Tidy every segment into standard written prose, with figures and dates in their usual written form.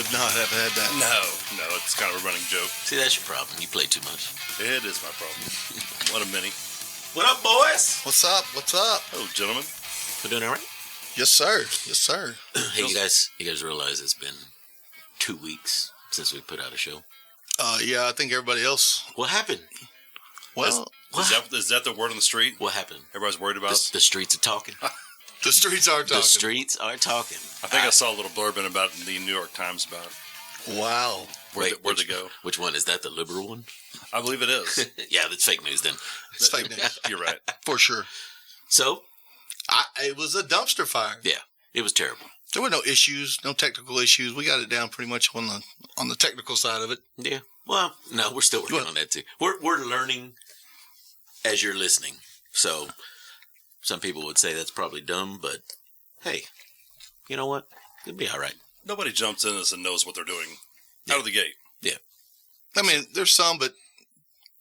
would not have had that. No, it's kind of a running joke. See, that's your problem. You play too much. It is my problem. What a mini. What up, boys? What's up? What's up? Hello, gentlemen. We're doing all right? Yes, sir. Yes, sir. Hey, you guys realize it's been 2 weeks since we put out a show? Yeah, I think everybody else. What happened? Well, Is that the word on the street? What happened? Everybody's worried about The streets are talking. the streets are talking. The streets are talking. I think I saw a little blurb about in the New York Times about Wow. where'd they go. Which one? Is that the liberal one? I believe it is. Yeah, that's fake news then. It's fake news. You're right. For sure. So? It was a dumpster fire. Yeah, it was terrible. There were no issues, no technical issues. We got it down pretty much on the technical side of it. Yeah. Well, no, we're still working on that too. We're learning as you're listening. So some people would say that's probably dumb, but hey, you know what? It'll be all right. Nobody jumps in this and knows what they're doing out of the gate. Yeah. I mean, there's some, but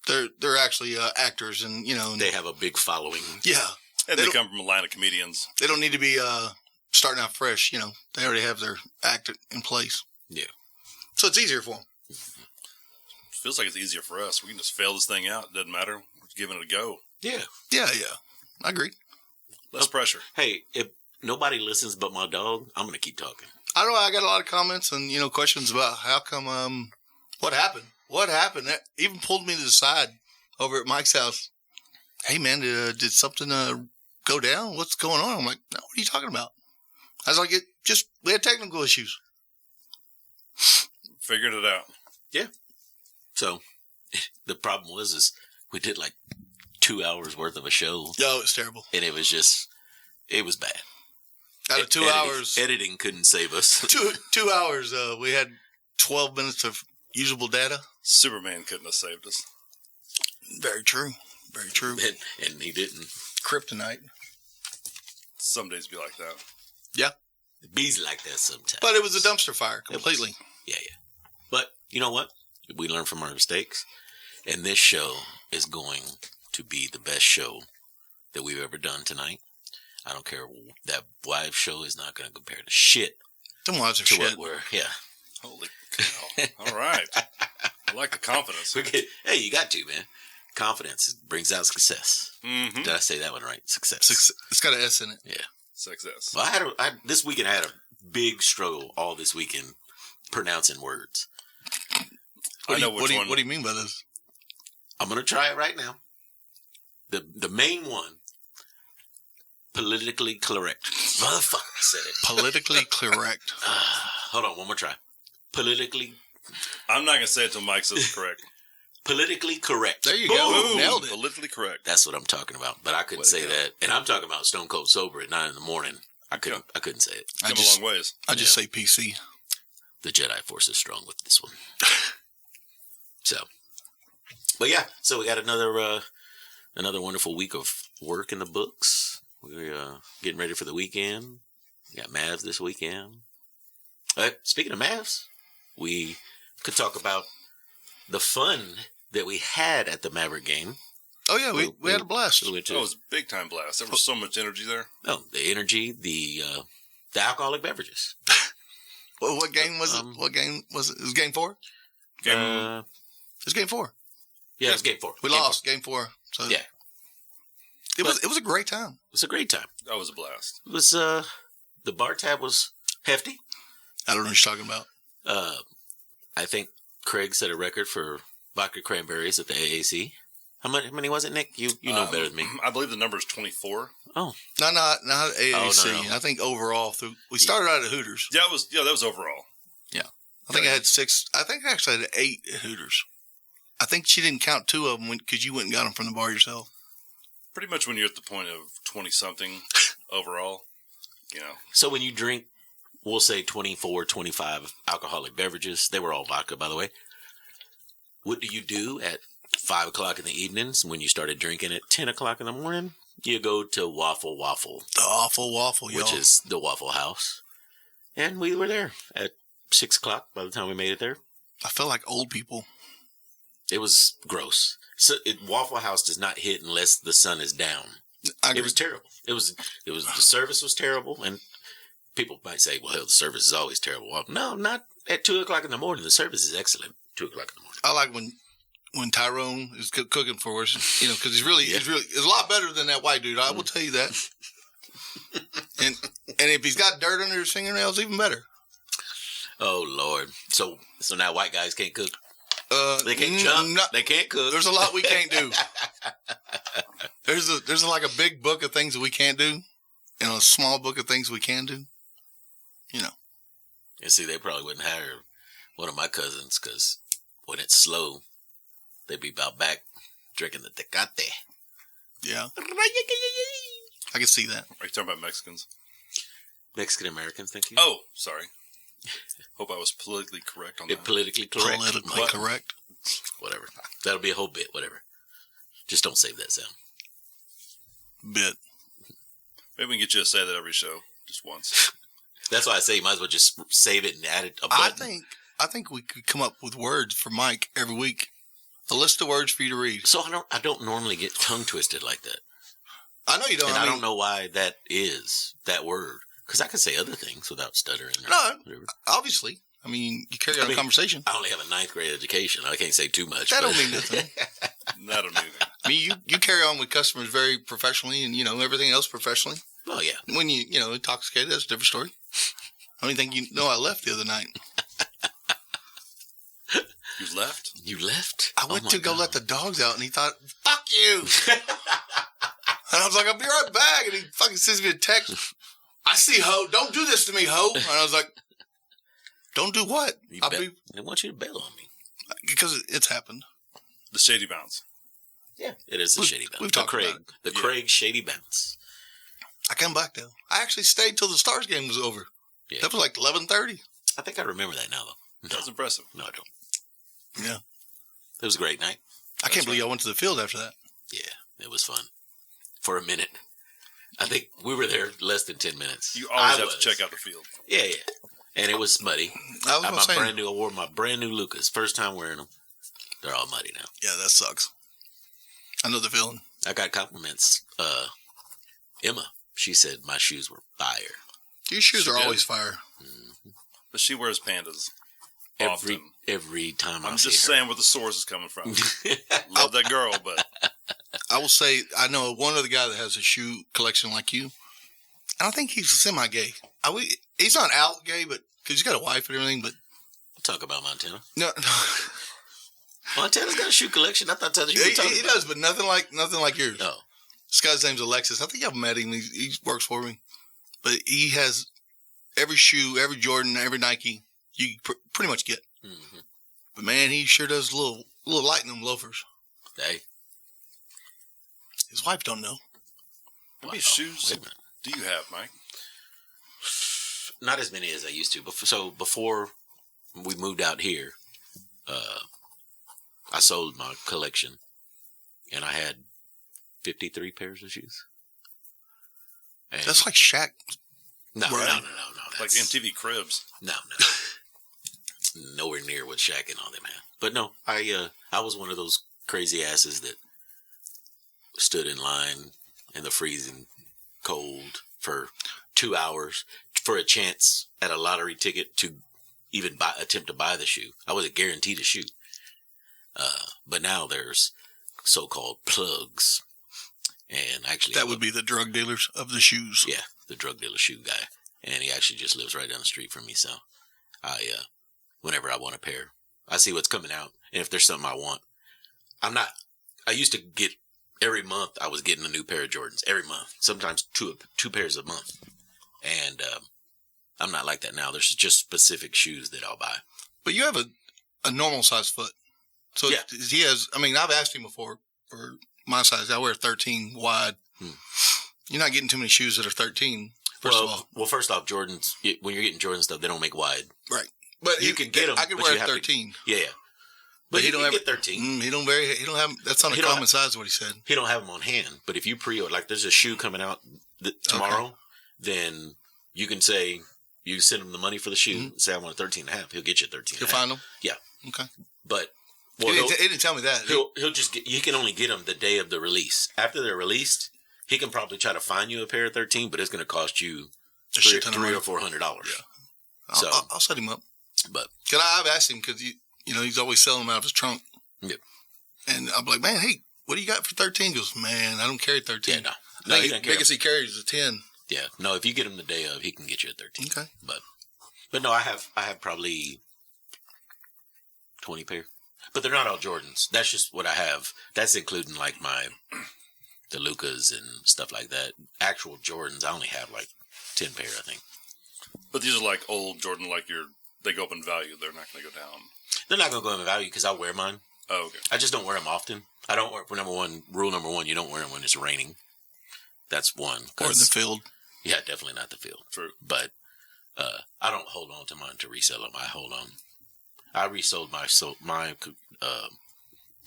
they're actually actors, and they have a big following. Yeah, And they come from a line of comedians. They don't need to be starting out fresh. They already have their act in place. Yeah. So it's easier for them. Feels like it's easier for us. We can just fail this thing out. It doesn't matter. We're just giving it a go. Yeah. Yeah. I agree. Less pressure. Hey, if nobody listens but my dog, I'm going to keep talking. I don't know. I got a lot of comments and, questions about how come, what happened? What happened? That even pulled me to the side over at Mike's house. Hey, man, did something go down? What's going on? I'm like, no, what are you talking about? I was like, we had technical issues. Figured it out. Yeah. So the problem is we did like 2 hours worth of a show. Oh, it's terrible. And it was bad. Out of 2 hours. Editing couldn't save us. 2 hours, we had 12 minutes of usable data. Superman couldn't have saved us. Very true. Very true. And he didn't. Kryptonite. Some days be like that. Yeah. The bees like that sometimes. But it was a dumpster fire completely. Yeah. But you know what? We learn from our mistakes. And this show is going to be the best show that we've ever done tonight. I don't care. That live show is not going to compare to shit. Them wives are shit. Yeah. Holy cow. All right. I like the confidence. Hey, you got to, man. Confidence brings out success. Mm-hmm. Did I say that one right? Success. It's got an S in it. Yeah. Success. Well, this weekend I had a big struggle all this weekend pronouncing words. I know which one. What do you mean by this? I'm going to try it right now. The main one. Politically correct. Motherfucker, I said it. Politically correct. Hold on, one more try. Politically. I'm not going to say it until Mike says it's correct. Politically correct. There you Boom. go. Nailed it. Politically correct. That's what I'm talking about. But I couldn't say that. And I'm talking about stone cold sober at 9 a.m. I couldn't say it. Come a long ways. I just say PC. The Jedi Force is strong with this one. But yeah, so we got another wonderful week of work in the books. We're getting ready for the weekend. We got Mavs this weekend. Speaking of Mavs, we could talk about the fun that we had at the Maverick game. Oh, yeah, we had a blast. It was a big time blast. There was so much energy there. Oh, the energy, the alcoholic beverages. Well, what game was it? What game was it? It was game 4? It was game 4. Yeah, it was game 4. We lost game 4. So yeah. It was a great time. It was a great time. That was a blast. It was, the bar tab was hefty. I don't know what you're talking about. I think Craig set a record for vodka cranberries at the AAC. How many was it, Nick? You know better than me. I believe the number is 24. Oh. Not AAC. Oh, no. I think overall we started out at Hooters. Yeah, that was overall. Yeah. I think I had 6. I think I actually had 8 at Hooters. I think she didn't count 2 of them because you went and got them from the bar yourself. Pretty much when you're at the point of 20-something overall, So when you drink, we'll say 24, 25 alcoholic beverages. They were all vodka, by the way. What do you do at 5 o'clock in the evenings when you started drinking at 10 o'clock in the morning? You go to Waffle. The awful waffle, which is the Waffle House. And we were there at 6 o'clock by the time we made it there. I felt like old people. It was gross. So Waffle House does not hit unless the sun is down. It was terrible. It was the service was terrible, and people might say, well, hell, the service is always terrible. Well, no, not at 2 o'clock in the morning. The service is excellent. 2 o'clock in the morning. I like when Tyrone is cooking for us, because he's a lot better than that white dude. I will tell you that. and if he's got dirt under his fingernails, even better. Oh Lord! So now white guys can't cook. They can't jump. No, they can't cook. There's a lot we can't do. There's like a big book of things that we can't do, and a small book of things we can do. And see, they probably wouldn't hire one of my cousins because when it's slow, they'd be about back drinking the Tecate. Yeah. I can see that. Are you talking about Mexicans? Mexican Americans, thank you. Oh, sorry. Hope I was politically correct on that. Politically correct. Politically correct. Whatever. That'll be a whole bit, whatever. Just don't save that sound. Bit. Maybe we can get you to say that every show, just once. That's why I say you might as well just save it and add it a button. I think we could come up with words for Mike every week. A list of words for you to read. So I don't normally get tongue twisted like that. I know you don't. And I don't know why that is, that word. Because I can say other things without stuttering. No, obviously. I mean, you carry on a conversation. I only have a 9th grade education. I can't say too much. That don't mean nothing. That don't mean anything. I mean, you carry on with customers very professionally and, everything else professionally. Oh, yeah. When you intoxicated, that's a different story. I don't even think I left the other night. You left? You left? I went to go let the dogs out, and he thought, fuck you. And I was like, I'll be right back. And he fucking sends me a text. I see, ho. Don't do this to me, ho. And I was like, don't do what? They want you to bail on me. Because it's happened. The Shady Bounce. Yeah. It is the Shady Bounce. We've talked about it. The Craig Shady Bounce. I come back, though. I actually stayed till the Stars game was over. Yeah. That was like 11:30. I think I remember that now, though. That was impressive. No, I don't. Yeah. It was a great night. I can't believe I went to the field after that. Yeah, it was fun. For a minute. I think we were there less than 10 minutes. You always have to check out the field. Yeah. And it was muddy. I wore my brand new Lucas. First time wearing them. They're all muddy now. Yeah, that sucks. I know the feeling. I got compliments. Emma, she said my shoes were fire. Your shoes are always fire. Mm-hmm. But she wears Pandas. Every time I'm just saying where the source is coming from. Love that girl, but I will say I know one other guy that has a shoe collection like you. I don't think he's semi-gay. He's not out gay, but because he's got a wife and everything. But we'll talk about Montana. No. Montana's got a shoe collection. I thought that's what you were talking about. He does, but nothing like yours. Oh. This guy's name's Alexis. I think I've met him. He works for me, but he has every shoe, every Jordan, every Nike you pretty much get. Mm-hmm. But man, he sure does a little light in them loafers. Hey. His wife don't know. How many shoes do you have, Mike? Not as many as I used to. So before we moved out here, I sold my collection, and I had 53 pairs of shoes. And that's like Shaq. No. Like MTV Cribs. No. Nowhere near what Shaq and all them had. But no, I was one of those crazy asses that stood in line in the freezing cold for 2 hours for a chance at a lottery ticket to even attempt to buy the shoe. I wasn't guaranteed a shoe. But now there's so-called plugs. And actually, that would be the drug dealers of the shoes. Yeah, the drug dealer shoe guy. And he actually just lives right down the street from me. So whenever I want a pair, I see what's coming out. And if there's something I want, I used to get every month, I was getting a new pair of Jordans every month, sometimes two pairs a month. And I'm not like that now. There's just specific shoes that I'll buy. But you have a normal size foot. So yeah. He has, I've asked him before for my size. I wear 13 wide. You're not getting too many shoes that are 13, first of all. Well, first off, Jordans, when you're getting Jordan stuff, they don't make wide. Right. But you can get them. I could wear 13. Yeah. But he don't get 13. He don't have, that's on a common size, what he said. He don't have them on hand. But if you pre-order, like there's a shoe coming out tomorrow, then you can say, you send him the money for the shoe, say I want a 13 and a half. He'll get you a 13 He'll find them? Yeah. Okay. But, he didn't tell me that. He'll just you can only get them the day of the release. After they're released, he can probably try to find you a pair of 13, but it's going to cost you a shit ton of money. $300 or $400. Yeah. So I'll set him up. But Cause I've asked him because he's always selling them out of his trunk. Yep. And I'm like, man, hey, what do you got for 13? He goes, man, I don't carry 13. yeah, no, he doesn't care. Biggest he carries is a 10. Yeah, no. If you get him the day of, he can get you a 13. Okay. But no, I have probably 20 pair. But they're not all Jordans. That's just what I have. That's including like the Lucas and stuff like that. Actual Jordans, I only have like 10 pair, I think. But these are like old Jordan, like they go up in value. They're not going to go down. They're not going to go in value because I wear mine. Oh, okay. I just don't wear them often. I don't wear, rule number one, you don't wear them when it's raining. That's one. Or in the field. Yeah, definitely not the field. True. But I don't hold on to mine to resell them. I resold my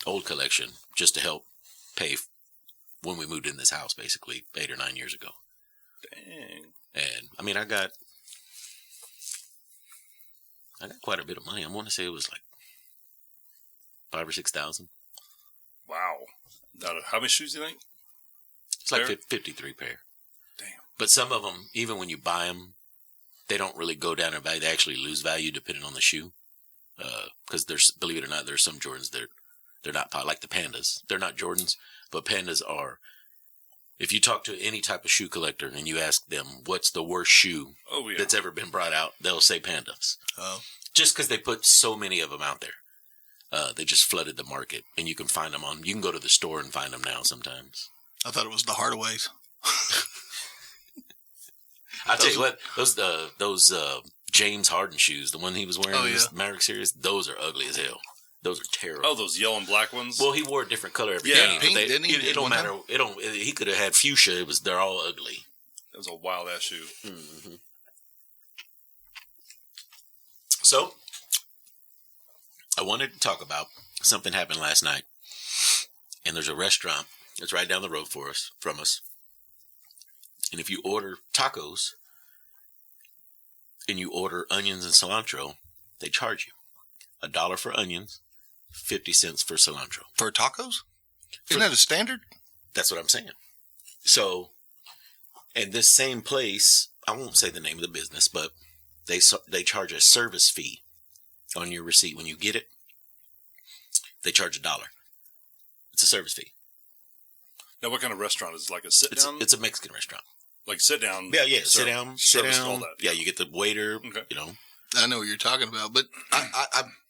old collection just to help pay when we moved in this house, basically 8 or 9 years ago. Dang. And I mean, I got quite a bit of money. I want to say it was like 5,000 or 6,000. Wow. How many shoes do you think? It's like 53 pair. Damn. But some of them, even when you buy them, they don't really go down in value. They actually lose value depending on the shoe. Because believe it or not, there's some Jordans they're not like the Pandas. They're not Jordans, but Pandas are. If you talk to any type of shoe collector and you ask them what's the worst shoe that's ever been brought out, they'll say Pandas. Oh. Just because they put so many of them out there. They just flooded the market, and you can find them you can go to the store and find them now sometimes. I thought it was the Hardaways. I'll tell you what, those James Harden shoes, the one he was wearing in this Maverick series, those are ugly as hell. Those are terrible. Oh, those yellow and black ones? Well, he wore a different color every game. Pink, didn't he? It don't matter. He could have had fuchsia. They're all ugly. That was a wild ass shoe. Mm-hmm. So, I wanted to talk about something happened last night. And there's a restaurant that's right down the road from us. And if you order tacos and you order onions and cilantro, they charge you $1 for onions, 50 cents for cilantro. For tacos? Isn't that a standard? That's what I'm saying. So, and this same place, I won't say the name of the business, but they charge a service fee on your receipt. When you get it, they charge $1. It's a service fee. Now, what kind of restaurant is it? Like a sit-down? It's a Mexican restaurant. Like sit-down? Yeah, sit down. All that. Yeah, you get the waiter, Okay. I know what you're talking about, but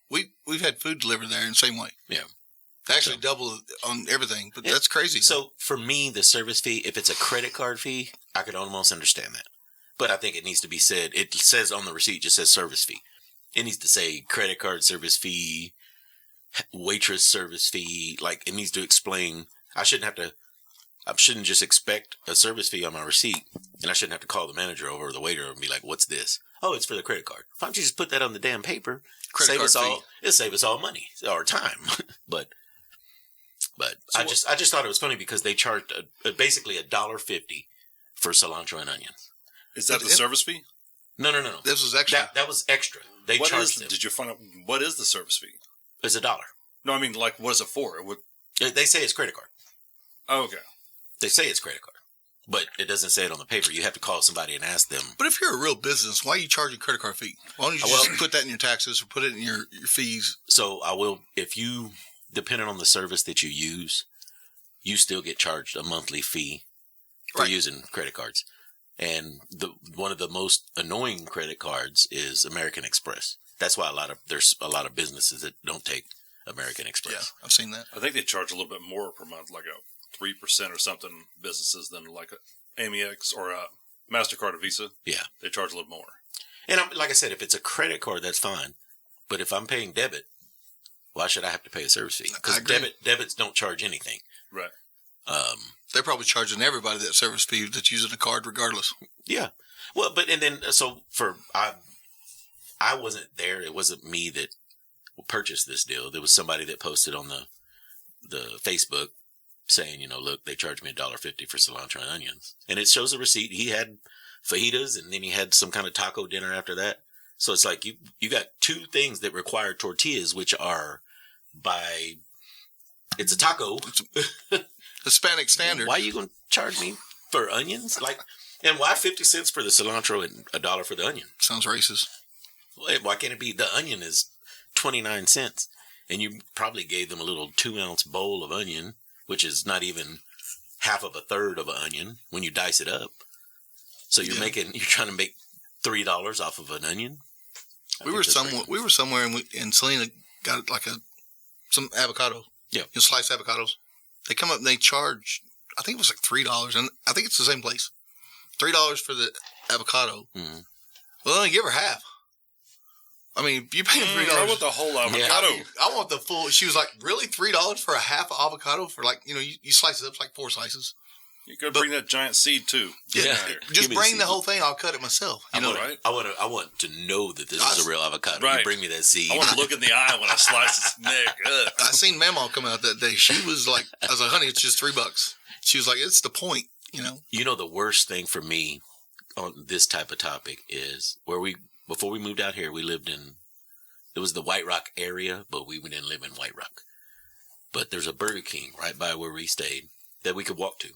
we've had food delivered there in the same way. Yeah. They actually double on everything, but that's crazy. So for me, the service fee, if it's a credit card fee, I could almost understand that. But I think it needs to be said, it says on the receipt, it just says service fee. It needs to say credit card service fee, waitress service fee. Like it needs to explain. I shouldn't just expect a service fee on my receipt, and I shouldn't have to call the manager over or the waiter and be like, what's this? Oh, it's for the credit card. Why don't you just put that on the damn paper? It'll save us all money or time. But so I just thought it was funny because they charged basically $1.50 for cilantro and onions. Is that the service fee? No. This was extra. That was extra. They charged them. Did you find out what is the service fee? It's $1. No, I mean, like, what is it for? They say it's credit card. Oh, okay. They say it's credit card, but it doesn't say it on the paper. You have to call somebody and ask them. But if you're a real business, why are you charging credit card fee? Why don't you just put that in your taxes or put it in your fees? So I will, if you, depending on the service that you use, you still get charged a monthly fee for using credit cards. And one of the most annoying credit cards is American Express. That's why there's a lot of businesses that don't take American Express. Yeah, I've seen that. I think they charge a little bit more per month, like a 3% or something businesses than like a Amex or a MasterCard or Visa. Yeah. They charge a little more. And like I said, if it's a credit card, that's fine. But if I'm paying debit, why should I have to pay a service fee? Because debits don't charge anything. Right. They're probably charging everybody that service fee that's using a card regardless. Yeah. Well, I wasn't there. It wasn't me that purchased this deal. There was somebody that posted on the Facebook saying, look, they charged me $1.50 for cilantro and onions. And it shows a receipt. He had fajitas and then he had some kind of taco dinner after that. So it's like you got two things that require tortillas, which are it's a taco. Hispanic standard. Why are you going to charge me for onions? Like, And why 50 cents for the cilantro and $1 for the onion? Sounds racist. Well, why can't it be? The onion is 29 cents. And you probably gave them a little 2-ounce bowl of onion, which is not even half of a third of an onion when you dice it up. So you're trying to make $3 off of an onion. We were somewhere and Selena got like some avocado. Yeah. Sliced avocados. They come up and they charge, I think it was like $3. And I think it's the same place. $3 for the avocado. Mm-hmm. Well, only give her half. I mean, you pay $3. I want the whole avocado. Yeah, I want the full. She was like, really? $3 for a half avocado? For like, you slice it up, it's like 4 slices. You could bring that giant seed too. Yeah. Just bring the whole thing. I'll cut it myself. Right? I want to know that this is a real avocado. Right. You bring me that seed. I want to look in the eye when I slice its neck. I seen Mamaw come out that day. She was like, I was like, honey, it's just $3. She was like, it's the point, The worst thing for me on this type of topic is before we moved out here, we lived in, it was the White Rock area, but we didn't live in White Rock. But there's a Burger King right by where we stayed that we could walk to.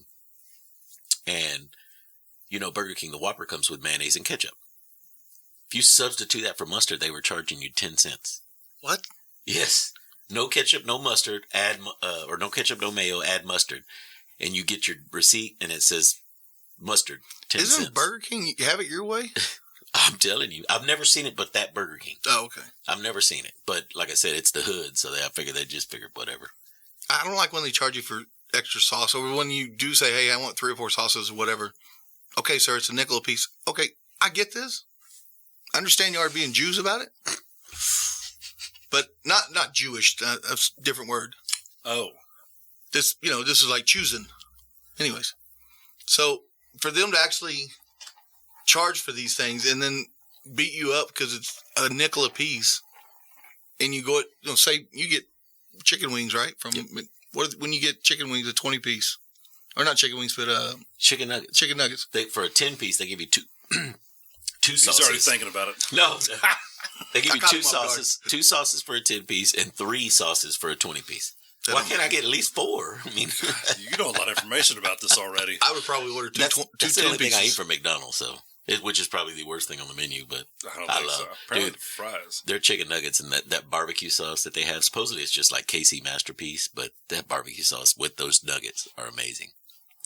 And, Burger King, the Whopper comes with mayonnaise and ketchup. If you substitute that for mustard, they were charging you 10 cents. What? Yes. No ketchup, no mustard, or no ketchup, no mayo, add mustard. And you get your receipt and it says mustard, 10 cents. Isn't Burger King, you have it your way? I'm telling you, I've never seen it but that Burger King. Oh, okay. I've never seen it. But like I said, it's the hood, so I figured they just figured whatever. I don't like when they charge you for extra sauce, or when you do say, hey, I want 3 or 4 sauces or whatever. Okay, sir, it's $0.05 a piece. Okay, I get this. I understand you are being Jews about it. But not Jewish. That's a different word. Oh. This is like choosing. Anyways. So, for them to actually charge for these things and then beat you up because it's $0.05 a piece, and you go, say you get chicken wings, right? When you get chicken wings, a 20 piece, or not chicken wings, but chicken nuggets. Chicken nuggets. For a 10 piece, they give you two sauces. He's already thinking about it. No, they give you 2 sauces, 2 sauces for a 10 piece, and 3 sauces for a 20 piece. Why can't I get at least 4? I mean, you know a lot of information about this already. I would probably order two. That's the only thing I eat from McDonald's, which is probably the worst thing on the menu. But I love dude, fries. Their chicken nuggets and that barbecue sauce that they have. Supposedly it's just like KC Masterpiece, but that barbecue sauce with those nuggets are amazing.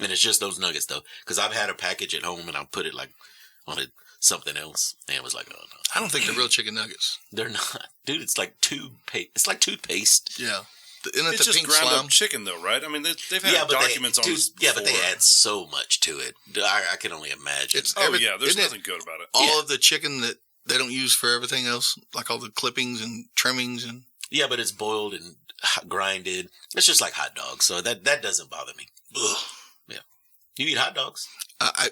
And it's just those nuggets though, because I've had a package at home and I'll put it like on something else, and it was like, oh no. I don't think they're real chicken nuggets. They're not, dude. It's like toothpaste. It's like toothpaste. Yeah. It's just ground up chicken, though, right? I mean, they've had documents on this before. Yeah, but they add so much to it. I can only imagine. There's nothing good about it. All of the chicken that they don't use for everything else, like all the clippings and trimmings and. Yeah, but it's boiled and grinded. It's just like hot dogs, so that doesn't bother me. Ugh. Yeah, you eat hot dogs?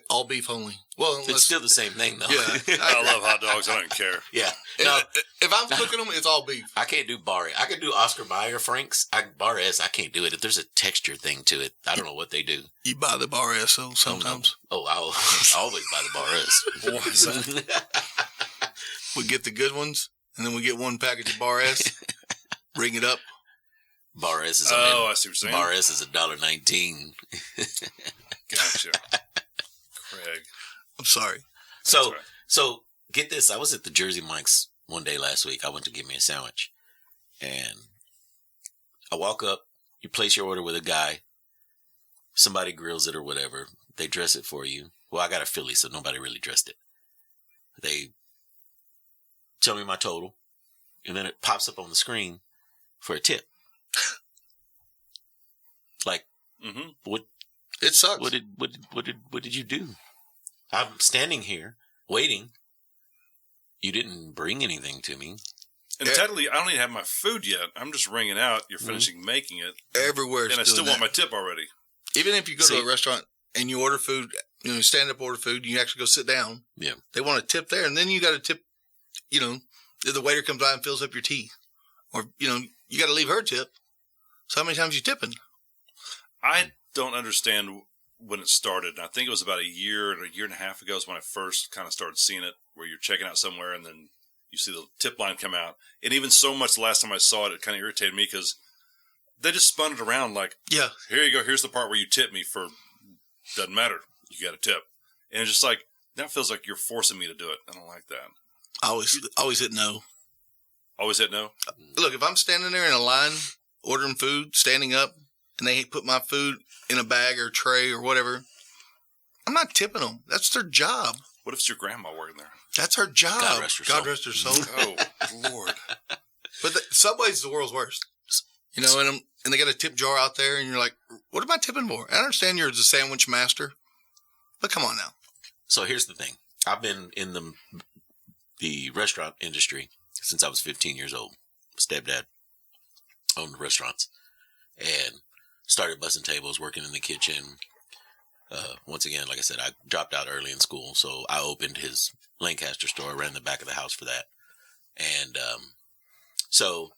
All beef only. Well, it's still the same thing, though. Yeah, I love hot dogs. I don't care. Yeah. No, if I'm cooking them, it's all beef. I can't do bar. I can do Oscar Mayer Franks. Bar S, I can't do it. If there's a texture thing to it, I don't know what they do. You buy the bar S, though, sometimes. I'll always buy the bar S. What is that? We get the good ones, and then we get one package of bar S, ring it up. Bar S is I see what you're saying. Bar S is $1.19. Gotcha. Craig. I'm sorry. So get this. I was at the Jersey Mike's one day last week. I went to get me a sandwich, and I walk up. You place your order with a guy. Somebody grills it or whatever. They dress it for you. Well, I got a Philly, so nobody really dressed it. They tell me my total, and then it pops up on the screen for a tip. Like, what? It sucks. What did you do? I'm standing here waiting. You didn't bring anything to me. And technically, I don't even have my food yet. I'm just ringing out. You're finishing making it. Everywhere. And I still want my tip already. Even if you go to a restaurant and you order food, stand up order food, you actually go sit down. Yeah. They want a tip there. And then you got to tip, the waiter comes by and fills up your tea. Or, you got to leave her tip. So how many times you tipping? I don't understand when it started. And I think it was about a year and a half ago is when I first kind of started seeing it, where you're checking out somewhere and then you see the tip line come out. And even so much the last time I saw it, it kind of irritated me because they just spun it around like, yeah, here you go. Here's the part where you tip me for, doesn't matter. You got a tip. And it's just like, now it feels like you're forcing me to do it. I don't like that. I always hit no. Always hit no? Look, if I'm standing there in a line ordering food, standing up, and they put my food in a bag or tray or whatever, I'm not tipping them. That's their job. What if it's your grandma working there? That's her job. God rest her soul. Oh, Lord. But Subway's the world's worst. You know, and they got a tip jar out there, and you're like, what am I tipping for? I understand you're the sandwich master, but come on now. So here's the thing. I've been in the restaurant industry since I was 15 years old. Stepdad owned restaurants and started bussing tables, working in the kitchen. Once again, like I said, I dropped out early in school, so I opened his Lancaster store, ran the back of the house for that. And so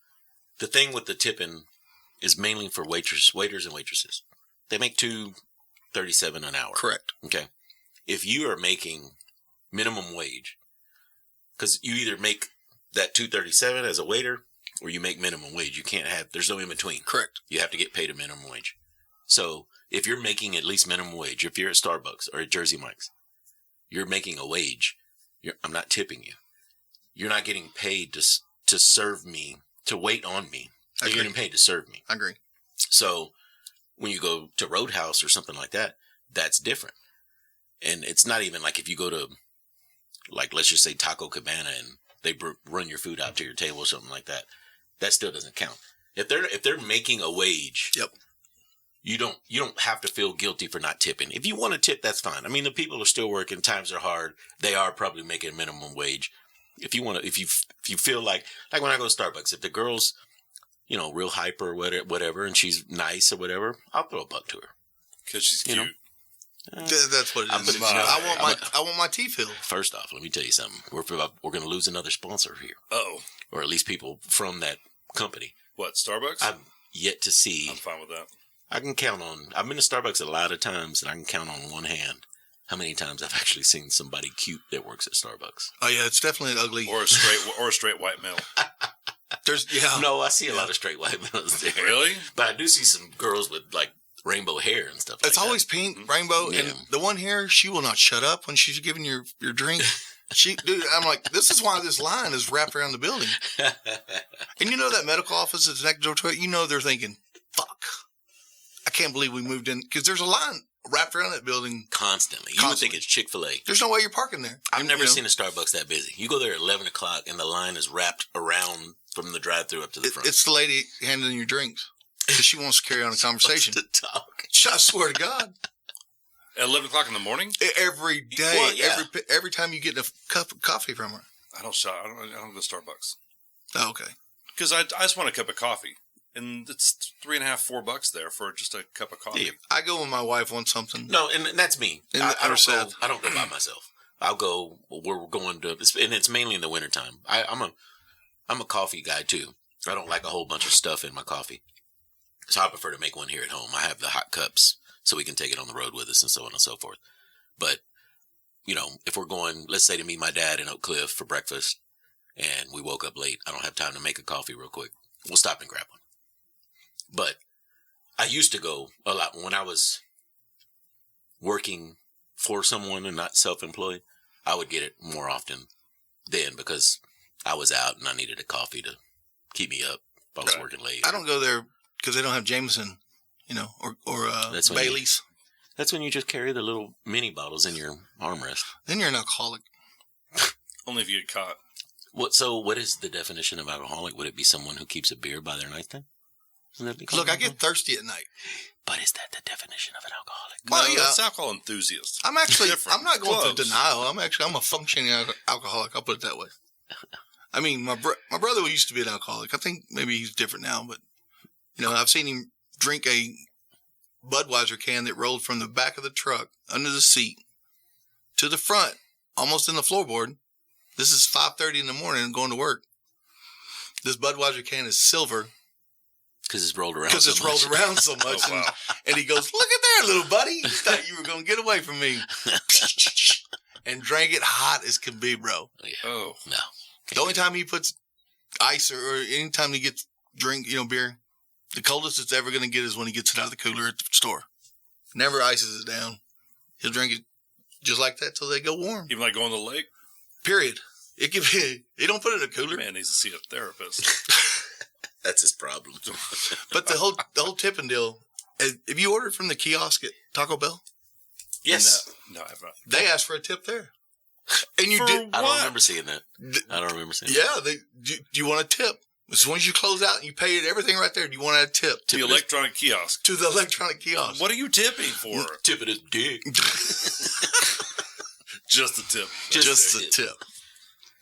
the thing with the tipping is mainly for waiters and waitresses. They make $2.37 an hour. Correct. Okay. If you are making minimum wage, because you either make that $2.37 as a waiter or you make minimum wage, you can't have, there's no in between. Correct. You have to get paid a minimum wage. So if you're making at least minimum wage, if you're at Starbucks or at Jersey Mike's, you're making a wage. I'm not tipping you. You're not getting paid to serve me, to wait on me. You're getting paid to serve me. I agree. So when you go to Roadhouse or something like that, that's different. And it's not even like if you go to, like, let's just say Taco Cabana and they run your food out to your table or something like that. That still doesn't count. If they're making a wage, yep, you don't have to feel guilty for not tipping. If you want to tip, that's fine. I mean, the people are still working. Times are hard. They are probably making a minimum wage. If you want to, if you feel like when I go to Starbucks, if the girl's, real hyper or whatever, and she's nice or whatever, I'll throw $1 to her. Because she's cute. That's what it is. I want my tea filled. First off, let me tell you something. We're going to lose another sponsor here. Oh. Or at least people from that company. What, Starbucks? I've yet to see. I'm fine with that. I've been to Starbucks a lot of times, and I can count on one hand how many times I've actually seen somebody cute that works at Starbucks. Oh yeah, it's definitely ugly. Or a straight white male. No, I see a lot of straight white males there. Really? But I do see some girls with like rainbow hair and stuff like that. It's always pink, rainbow, yeah. And the one here, she will not shut up when she's giving your drink. Dude, I'm like, this is why this line is wrapped around the building. And that medical office that's next door to it, they're thinking, fuck, I can't believe we moved in, because there's a line wrapped around that building. Constantly. You would think it's Chick-fil-A. There's no way you're parking there. I've never seen a Starbucks that busy. You go there at 11 o'clock and the line is wrapped around from the drive-thru up to the front. It's the lady handling your drinks. Because she wants to carry on a conversation. To talk. I swear to God. At 11 o'clock in the morning? Every day. Well, yeah. Every time you get a cup of coffee from her. I don't shop. I don't go to Starbucks. Oh, okay. Because I just want a cup of coffee. And it's $3.50, $4 there for just a cup of coffee. Yeah. I go when my wife wants something. No, and that's me. And I don't go by myself. I'll go where we're going to, and it's mainly in the wintertime. I'm a coffee guy too. I don't like a whole bunch of stuff in my coffee. So I prefer to make one here at home. I have the hot cups so we can take it on the road with us and so on and so forth. But, if we're going, let's say to meet my dad in Oak Cliff for breakfast and we woke up late, I don't have time to make a coffee real quick. We'll stop and grab one. But I used to go a lot when I was working for someone and not self-employed. I would get it more often then because I was out and I needed a coffee to keep me up if I was working late. I don't go there because they don't have Jameson, or Bailey's. That's when you just carry the little mini bottles in your armrest. Then you're an alcoholic. Only if you get caught. What is the definition of alcoholic? Would it be someone who keeps a beer by their nightstand? Look, I get thirsty at night. But is that the definition of an alcoholic? Well, No, that's alcohol enthusiast. I'm not going Close. through denial. I'm a functioning alcoholic. I'll put it that way. I mean, my brother used to be an alcoholic. I think maybe he's different now, but I've seen him drink a Budweiser can that rolled from the back of the truck under the seat to the front, almost in the floorboard. This is 5:30 in the morning going to work. This Budweiser can is silver. Because it's rolled around so much. Oh, wow. And he goes, look at there, little buddy. You thought you were going to get away from me. And drank it hot as can be, bro. Yeah. Oh. No. The only time he puts ice or any time he gets beer, the coldest it's ever going to get is when he gets it out of the cooler at the store. Never ices it down. He'll drink it just like that till they go warm. Even like going to the lake? Period. It can be. You don't put it in a cooler. Man needs to see a therapist. That's his problem. But the whole tipping deal, if you ordered from the kiosk at Taco Bell, Yes. No, I have not. they asked for a tip there. And you For did. I don't remember seeing that. I don't remember seeing that. Yeah. Do you want a tip? As soon as you close out and you pay everything right there, do you want to add a tip? The electronic kiosk. To the electronic kiosk. What are you tipping for? Tipping his dick. Just the tip. Just the tip.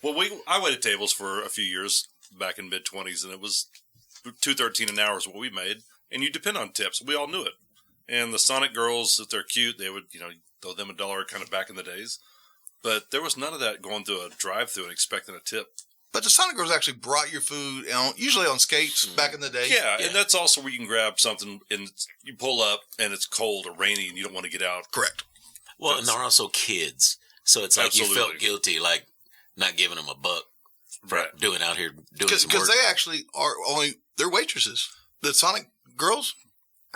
Well, I waited tables for a few years back in mid-20s, and it was $2.13 an hour is what we made, and you depend on tips. We all knew it. And the Sonic girls, if they're cute, they would, throw them $1 kind of back in the days. But there was none of that going through a drive-through and expecting a tip. But the Sonic girls actually brought your food, usually on skates back in the day. Yeah, and that's also where you can grab something, and you pull up, and it's cold or rainy, and you don't want to get out. Correct. Well, and they're also kids, so it's like Absolutely. you felt guilty, like not giving them a buck for Right. doing out here doing some work. Because they actually are they're waitresses. The Sonic girls,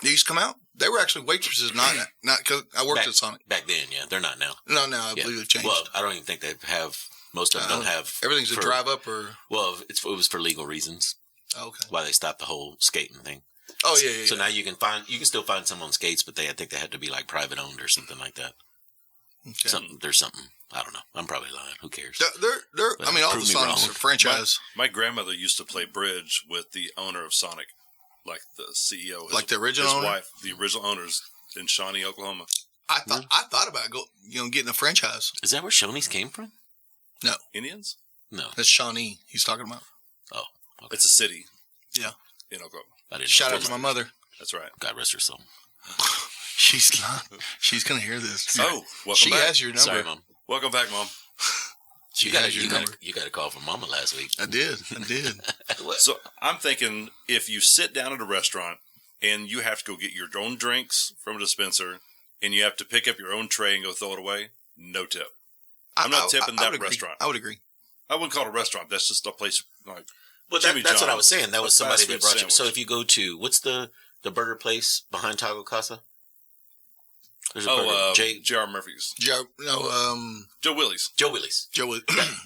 they used to come out. They were actually waitresses, not because I worked at Sonic. Back then, yeah, they're not now. No, I believe they've changed. Well, I don't even think they have. Most of them don't have. Everything's a drive up or. Well, it was for legal reasons. Oh, okay. Why they stopped the whole skating thing. Oh yeah. So now you can still find some on skates, but I think they had to be like private owned or something like that. Okay. There's something. I don't know. I'm probably lying. Who cares? They're But I mean, all the prove me Sonics wrong. are franchise. My grandmother used to play bridge with the owner of Sonic, like the CEO. Like the original his owner? wife, the original owners in Shawnee, Oklahoma. I thought about getting a franchise. Is that where Shoney's came from? No, Indians? No. that's Shawnee he's talking about. Oh, okay. It's a city. Yeah. In Oklahoma. I didn't know. Shout out to my mother. That's right. God rest her soul. She's not. She's gonna hear this. Oh, welcome She back. has your number. Sorry, Mom. Welcome back, Mom. She has your number. You got a call from Mama last week. I did. So I'm thinking if you sit down at a restaurant and you have to go get your own drinks from a dispenser and you have to pick up your own tray and go throw it away, no tip. I'm not tipping I that would agree. restaurant. I would agree. I wouldn't call it a restaurant. That's just a place like Well, Jimmy that's what I John's, was saying. That was a somebody fast that food brought you. sandwich. So if you go to, what's the burger place behind Taco Casa? There's a burger. J.R. Murphy's. Joe Joe Willie's. Joe.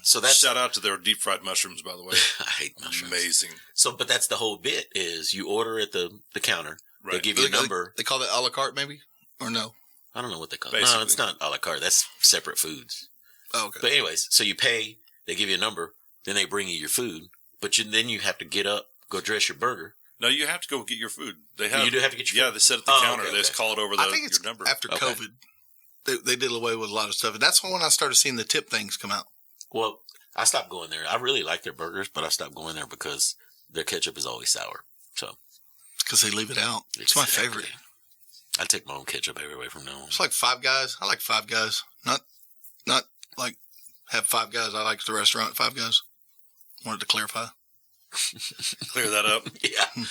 So that's, Shout out to their deep fried mushrooms, by the way. I hate mushrooms. Amazing. So, but that's the whole bit is you order at the counter. They Right. give you a number. They call that a la carte, maybe, or no? I don't know what they call it. Basically. No, it's not a la carte. That's separate foods. Oh, okay. But anyways, so you pay, they give you a number, then they bring you your food, but then you have to get up, go dress your burger. No, you have to go get your food. They have. You do have to get your food? Yeah, they sit at the Oh, counter. okay, They just okay. call it over I think it's your number. after Okay. COVID. They did away with a lot of stuff, and that's when I started seeing the tip things come out. Well, I stopped going there. I really like their burgers, but I stopped going there because their ketchup is always sour. So Because they leave it out. It's my Exactly. favorite. I take my own ketchup everywhere from now on. It's like Five Guys. I like Five Guys. Not like have Five Guys. I like the restaurant Five Guys. Wanted to clarify. Clear that up. Yeah.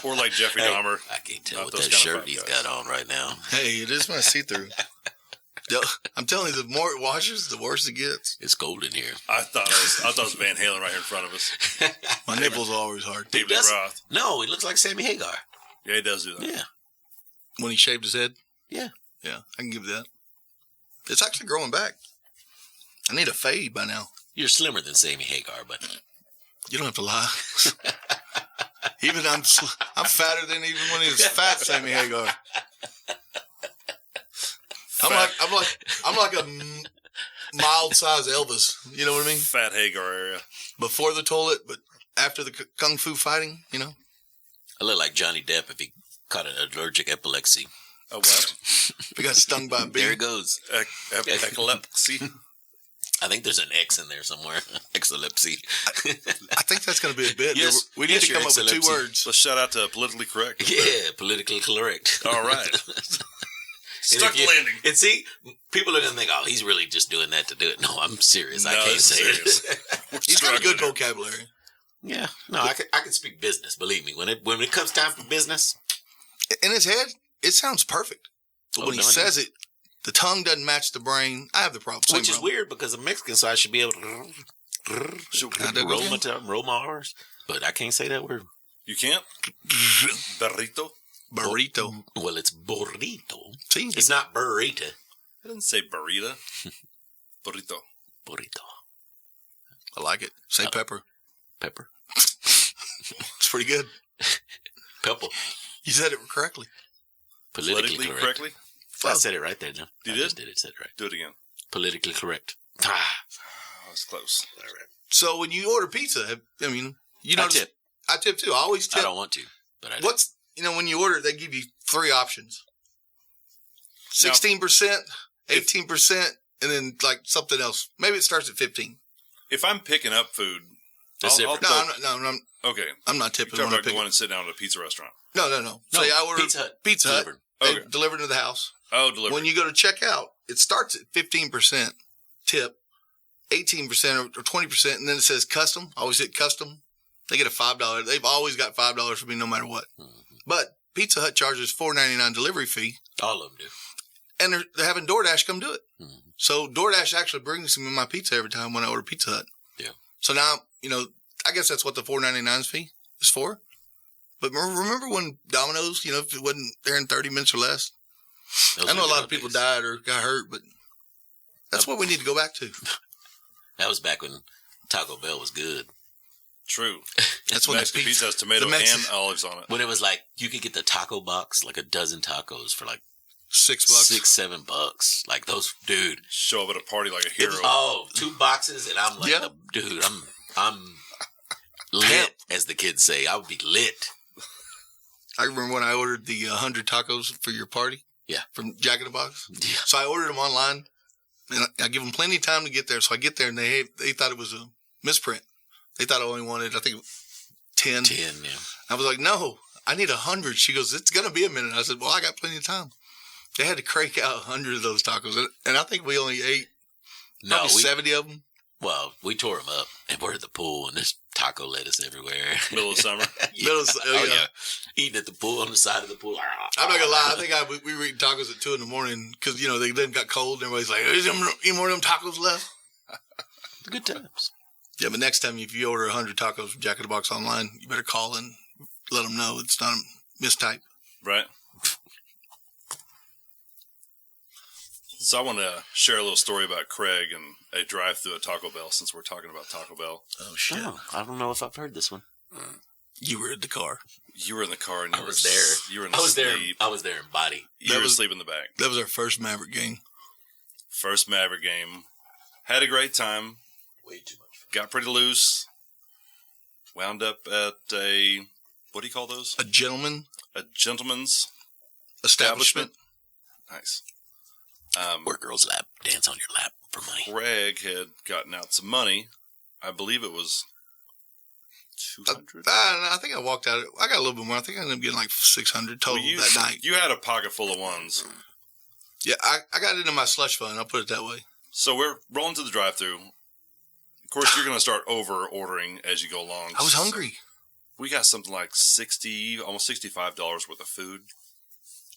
Or like Jeffrey Hey, Dahmer. I can't tell Not what those that kind of shirt Five he's Guys. got on right now. Hey, it is my see-through. I'm telling you, the more it washes, the worse it gets. It's cold in here. I thought it was Van Halen right here in front of us. My nipples are always hard. David Lee does- Roth. No, he looks like Sammy Hagar. Yeah, he does do that. Yeah. When he shaved his head? Yeah. Yeah, I can give you that. It's actually growing back. I need a fade by now. You're slimmer than Sammy Hagar, but You don't have to lie. Even I'm fatter than even when he was fat, Sammy Hagar. I'm like a mild size Elvis. You know what I mean? Fat Hagar area. Before the toilet, but after the kung fu fighting. You know. I look like Johnny Depp if he caught an allergic epilepsy. A what? We got stung by a bee. There it goes. Epilepsy. I think there's an X in there somewhere. Epilepsy. I think that's going to be a bit. Yes, We need yes, to come up with two Excellency. words. Let's shout out to Politically Correct. Yeah, politically correct. All right. And Stuck if you- landing. And see, people are going to think, oh, he's really just doing that to do it. No, I'm serious. I No, can't it's say serious. it. We're He's got a good struggling vocabulary. Yeah. No, I can speak business. Believe me. When it comes time for business, In his head, it sounds perfect. But Oh, when he no, it says it, the tongue doesn't match the brain. I have the problem. Same which is problem. weird because I'm Mexican, so I should be able to Can I do it roll again? my tongue, roll my R's. But I can't say that word. You can't? Burrito? Burrito. Well, it's burrito. See, It's not burrito. I didn't say burrito. Burrito. Burrito. I like it. Say pepper. Pepper. It's pretty good. Pepper. You said it correctly. Politically correctly? I said it right there, John. You I did? Just did it. Said it right. Do it again. Politically correct. Oh, it's close. All right. So when you order pizza, I mean, you know, tip. I tip too. I always tip. I don't want to, but I do. What's, when you order, they give you 3 options. 16%, 18%, and then like something else. Maybe it starts at 15. If I'm picking up food, That's I'll different. No, okay. I'm not tipping. You're talking about going and sit down at a pizza restaurant. No. Say I ordered Pizza Hut. Hut. Okay. They delivered to the house. Oh, delivery. When you go to check out, it starts at 15% tip, 18% or 20%, and then it says custom. I always hit custom. They get a $5. They've always got $5 for me no matter what. Mm-hmm. But Pizza Hut charges $4.99 delivery fee. All of them do. And they're having DoorDash come do it. Mm-hmm. So DoorDash actually brings me my pizza every time when I order Pizza Hut. Yeah. So now, I guess that's what the $4.99 fee is for. But remember when Domino's, if it wasn't there in 30 minutes or less? I know a lot of people died or got hurt, but that's what we need to go back to. That was back when Taco Bell was good. True. That's when Mexican pizza has tomato and olives on it. When it was like, you could get the taco box, like a dozen tacos for like $6. $6, $7. Like those, dude. Show up at a party like a hero. 2 boxes, and I'm like, dude, I'm lit, as the kids say. I would be lit. I remember when I ordered the 100 tacos for your party. Yeah. From Jack in the Box. Yeah. So I ordered them online, and I give them plenty of time to get there. So I get there, and they thought it was a misprint. They thought I only wanted, I think, 10. 10, yeah. I was like, no, I need 100. She goes, it's going to be a minute. I said, well, I got plenty of time. They had to crank out 100 of those tacos, and I think we only ate probably 70 of them. Well, we tore them up, and we're at the pool, and there's taco lettuce everywhere. Middle of summer. Yeah. Eating at the pool, on the side of the pool. I'm not going to lie. I think we were eating tacos at 2 in the morning because, they then got cold, and everybody's like, is there any more of them tacos left? Good times. Yeah, but next time if you order 100 tacos from Jack in the Box online, you better call and let them know it's not a mistype. Right. So I want to share a little story about Craig and a drive-through at Taco Bell since we're talking about Taco Bell. Oh, shit. Oh, I don't know if I've heard this one. You were in the car. You were in the car and I was there. You were in I was sleep. there. I was there in body. You were asleep in the back. That was our first Maverick game. First Maverick game. Had a great time. Way too much. Got pretty loose. Wound up at a, what do you call those? A gentleman's establishment. Nice. Where girls lap, dance on your lap for money. Craig had gotten out some money. I believe it was 200. I think I walked out. I got a little bit more. I think I ended up getting like 600 total that night. You had a pocket full of ones. Yeah, I got it into my slush fund. I'll put it that way. So we're rolling to the drive-thru. Of course, you're going to start over-ordering as you go along. I was hungry. We got something like almost $65 worth of food.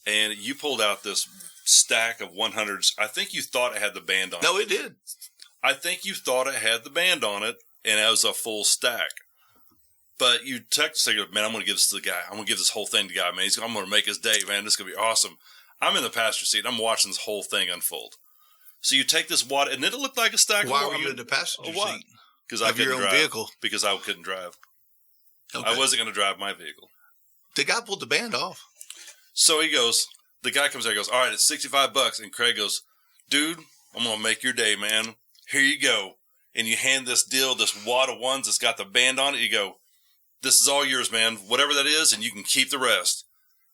And you pulled out this stack of 100s. I think you thought it had the band on it. No, it did. I think you thought it had the band on it, and it was a full stack. But you text and say, man, I'm going to give this to the guy. I'm going to give this whole thing to the guy, man. I'm going to make his day, man. This is going to be awesome. I'm in the passenger seat. I'm watching this whole thing unfold. So you take this water, and it looked like a stack of water. Why were you in the passenger seat? Because I couldn't drive. Vehicle. Because I couldn't drive. Okay. I wasn't going to drive my vehicle. The guy pulled the band off. So he goes, the guy comes there and goes, all right, it's $65. And Craig goes, dude, I'm going to make your day, man. Here you go. And you hand this wad of ones that's got the band on it. You go, this is all yours, man. Whatever that is, and you can keep the rest.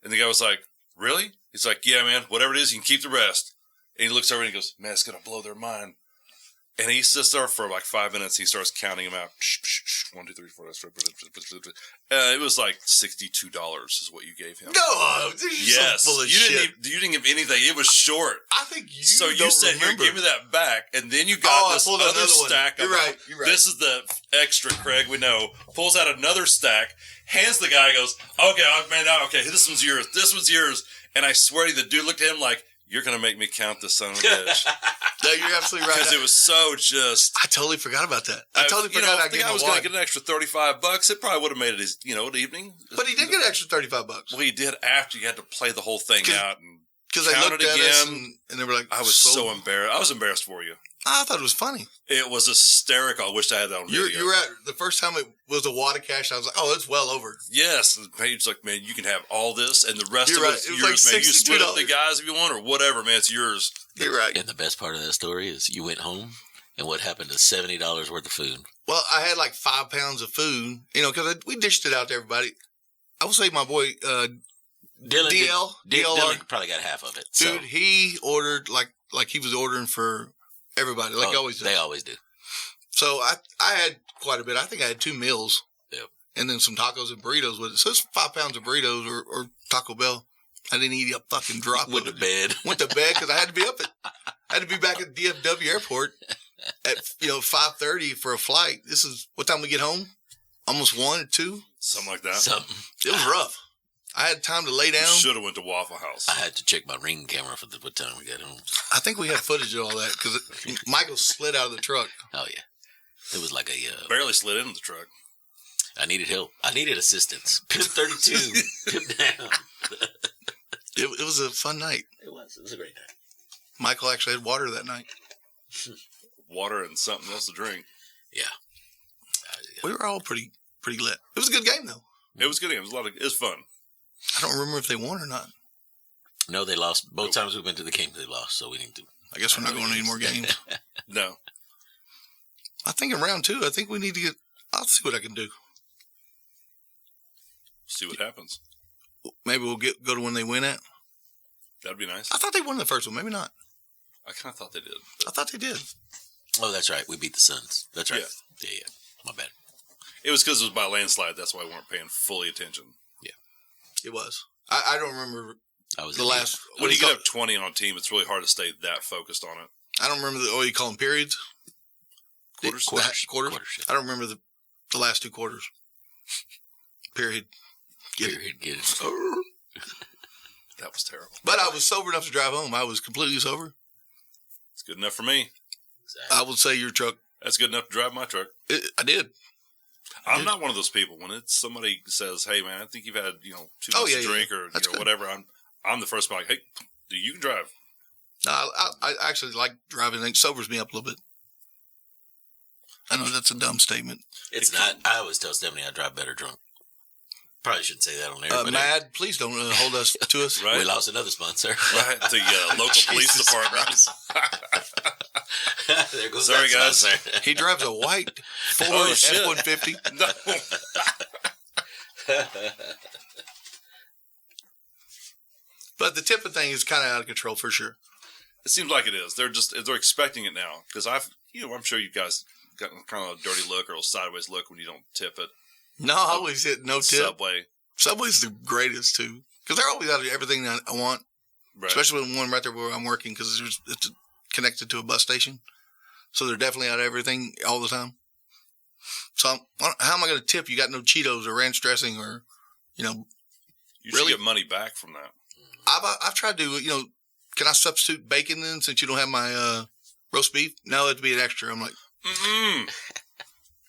And the guy was like, really? He's like, yeah, man, whatever it is, you can keep the rest. And he looks over and he goes, man, it's going to blow their mind. And he sits there for like 5 minutes. He starts counting them out. 1, 2, 3, 4. It was like $62 is what you gave him. No, yes, so full of you shit. You didn't give anything. It was short. I think you. So you said, remember. "Here, give me that back," and then you got this other stack. You're right. You're right. This is the extra. Craig, we know. Pulls out another stack, hands the guy, goes, "Okay, man, okay, this one's yours. This one's yours." And I swear to you, the dude looked at him like, you're going to make me count this son of a bitch. No, you're absolutely right. Because it was so just... I totally forgot about that. I totally forgot I gave him. I was going to get an extra $35. It probably would have made it his, an evening. But he did get an extra $35. Well, he did after you had to play the whole thing out. And Because they looked at us and they were like, I was so embarrassed. I was embarrassed for you. I thought it was funny. It was hysterical. I wished I had that on video. You were at the first time it was a wad of cash. I was like, oh, it's well over. Yes. The page's like, man, you can have all this and the rest of right. it's It was yours, like man. You can split it with $62. the guys if you want or whatever, man. It's yours. You're right. And the best part of that story is you went home and what happened to $70 worth of food? Well, I had like 5 pounds of food, because we dished it out to everybody. I will say my boy, Dylan DLR, probably got half of it. dude, So he ordered like he was ordering for everybody, like he always does. They always do. So I had quite a bit. I think I had 2 meals. Yep. And then some tacos and burritos with it. So it's 5 pounds of burritos or Taco Bell. I didn't eat a fucking drop Went of to it. bed. Went to bed because I had to be up I had to be back at DFW airport at 5:30 for a flight. This is what time we get home? Almost 1 or 2. Something like that. Something. It was rough. I had time to lay down. Should have went to Waffle House. I had to check my Ring camera for what time we got home. I think we had footage of all that because Michael slid out of the truck. Oh, yeah. It was like a... Barely slid into the truck. I needed help. I needed assistance. Pip 32. Pip down. It was a fun night. It was a great night. Michael actually had water that night. Water and something else to drink. Yeah. We were all pretty lit. It was a good game, though. It was good. It was it was fun. I don't remember if they won or not. No, they lost. Both times we went to the game, they lost, so we didn't do. I guess we're not going to any more games. No. I think in round 2, I think we need to get... I'll see what I can do. See what happens. Maybe we'll go to when they win at. That'd be nice. I thought they won the first one. Maybe not. I kind of thought they did. I thought they did. Oh, that's right. We beat the Suns. That's right. Yeah. Yeah. My bad. It was because it was by landslide. That's why we weren't paying fully attention. It was. I don't remember I was the last... When you get up 20 on a team, it's really hard to stay that focused on it. I don't remember you call them periods? Quarters? Quarters. Quarters. I don't remember the last 2 quarters. Period. Get it. That was terrible. But I was sober enough to drive home. I was completely sober. It's good enough for me. Exactly. I would say your truck... That's good enough to drive my truck. I did. I'm not one of those people. When it's somebody says, "Hey, man, I think you've had 2 months to drink or That's good. whatever," I'm the first one. Like, "Hey, you can drive." No, I actually like driving. It sobers me up a little bit. I know that's a dumb statement. It's not. I always tell Stephanie I drive better drunk. Probably shouldn't say that on air. But Mad, please don't hold us to us. Right? We lost another sponsor. Right, the local police department. There goes Sorry, that guys. sponsor. He drives a white Ford Oh, shit. F-150. No. But the tipping thing is kind of out of control for sure. It seems like it is. They're expecting it now because I'm sure you guys got kind of a dirty look or a sideways look when you don't tip it. No, I always hit no tip. Subway, Subway's the greatest too because they're always out of everything I want, right? especially the one right there where I'm working because it's connected to a bus station. So they're definitely out of everything all the time. So how am I going to tip? You got no Cheetos or ranch dressing or, You should really? get money back from that. I've tried to, can I substitute bacon then since you don't have my roast beef? No, it'd be an extra. I'm like,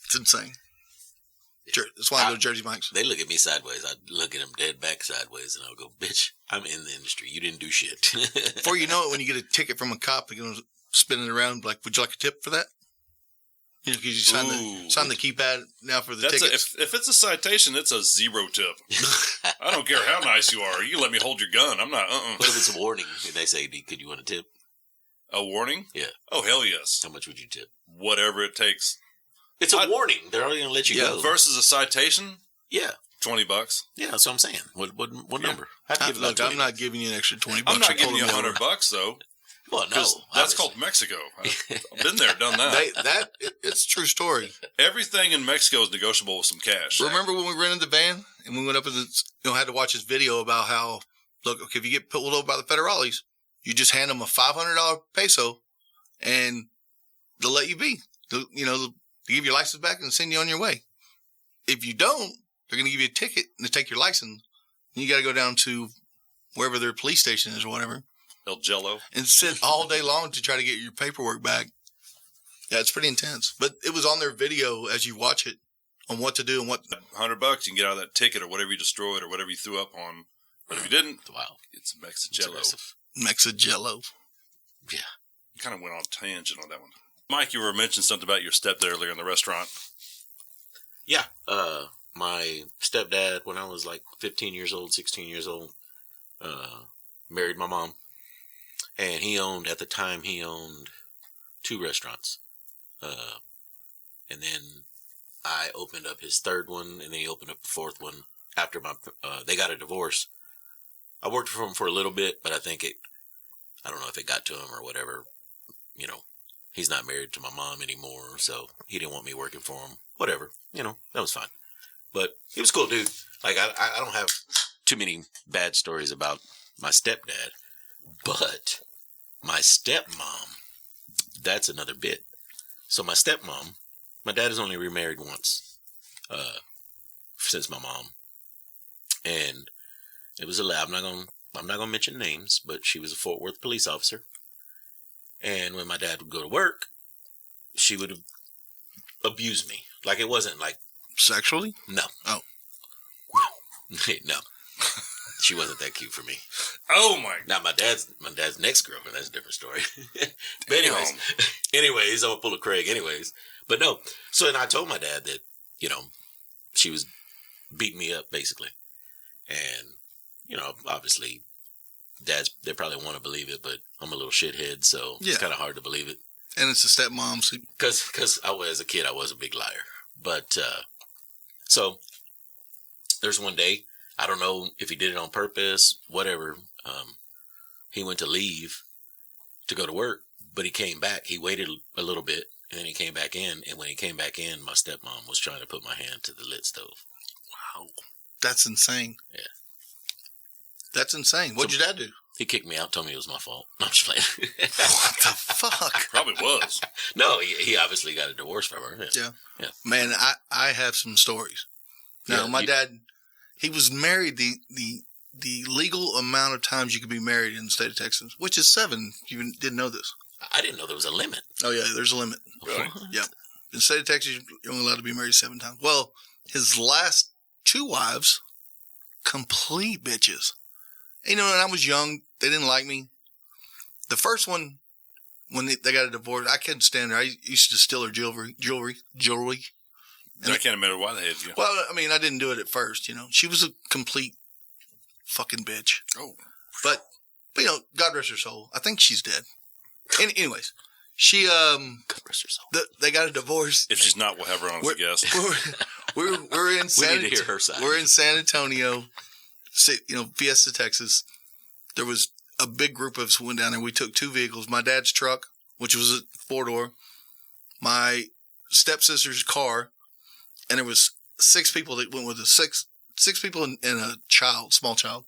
it's insane. That's why I go to Jersey Mike's. They look at me sideways. I look at them dead back sideways, and I'll go, "Bitch, I'm in the industry. You didn't do shit." Before you know it, when you get a ticket from a cop, they're going to spin it around like, would you like a tip for that? Because you sign the keypad now for the tickets. If it's a citation, it's a 0 tip. I don't care how nice you are. You let me hold your gun. I'm not. What if it's a warning and they say, "Could you want a tip?" A warning? Yeah. Oh, hell yes. How much would you tip? Whatever it takes. It's a warning. They're already going to let you go. Versus a citation? Yeah. $20. Yeah, that's what I'm saying. What number? Look, I'm not giving you an extra $20. I'm not giving you $100 though. Well, no. That's called Mexico. I've been there, done that. It's a true story. Everything in Mexico is negotiable with some cash. Remember when we rented the van and we went up and had to watch this video about how, look, okay, if you get pulled over by the federales, you just hand them a $500 peso and they'll let you be. They'll give your license back and send you on your way. If you don't, they're going to give you a ticket and they take your license. And you got to go down to wherever their police station is or whatever. El Jello. And sit all day long to try to get your paperwork back. Yeah, it's pretty intense. But it was on their video as you watch it on what to do and what. $100, you can get out of that ticket or whatever you destroyed or whatever you threw up on But if you didn't, wow, it's Mexicello. Mexicello. Yeah. You kind of went on a tangent on that one. Mike, you were mentioning something about your stepdad earlier in the restaurant. Yeah. My stepdad, when I was like 15 years old, 16 years old, married my mom. And at the time, he owned 2 restaurants. And then I opened up his 3rd one, and then he opened up the 4th one after they got a divorce. I worked for him for a little bit, but I don't know if it got to him or whatever. You know, he's not married to my mom anymore, so he didn't want me working for him. Whatever, that was fine. But he was a cool dude. Like, I don't have too many bad stories about my stepdad, but my stepmom, that's another bit. So my stepmom, my dad has only remarried once, since my mom. And it was I'm not gonna mention names, but she was a Fort Worth police officer. And when my dad would go to work, she would abuse me. Like, it wasn't like Sexually? no. Oh. No. She wasn't that cute for me. Oh my! Now my dad's next girlfriend. That's a different story. But anyways, I'm gonna pull a Craig. Anyways, but no. So and I told my dad that she was beating me up basically, and obviously, they probably want to believe it, but I'm a little shithead, so it's kind of hard to believe it. And it's a stepmom. So... Because as a kid, I was a big liar. But so there's one day. I don't know if he did it on purpose, whatever. He went to leave to go to work, but he came back. He waited a little bit, and then he came back in. And when he came back in, my stepmom was trying to put my hand to the lit stove. Wow. That's insane. Yeah. That's insane. What'd your dad do? He kicked me out, told me it was my fault. I'm just playing. What the fuck? Probably was. No, he obviously got a divorce from her. Yeah. Yeah. Man, I have some stories. Now, my dad... He was married the legal amount of times you could be married in the state of Texas, which is 7. You didn't know this. I didn't know there was a limit. Oh, yeah, there's a limit. Really? Yeah. In the state of Texas, you're only allowed to be married 7 times. Well, his last 2 wives, complete bitches. And, when I was young, they didn't like me. The first one, when they got a divorce, I couldn't stand her. I used to steal her jewelry. And I can't imagine why they had you. Well, I mean, I didn't do it at first, She was a complete fucking bitch. Oh. But God rest her soul. I think she's dead. Anyways, she, God rest her soul. They got a divorce. If she's not, we'll have her on as a guest. We're in we need to hear her side. We're in San Antonio, Fiesta, Texas. There was a big group of us who went down there. We took 2 vehicles. My dad's truck, which was a 4-door, my stepsister's car, and there was 6 people that went with us. 6 people and a small child.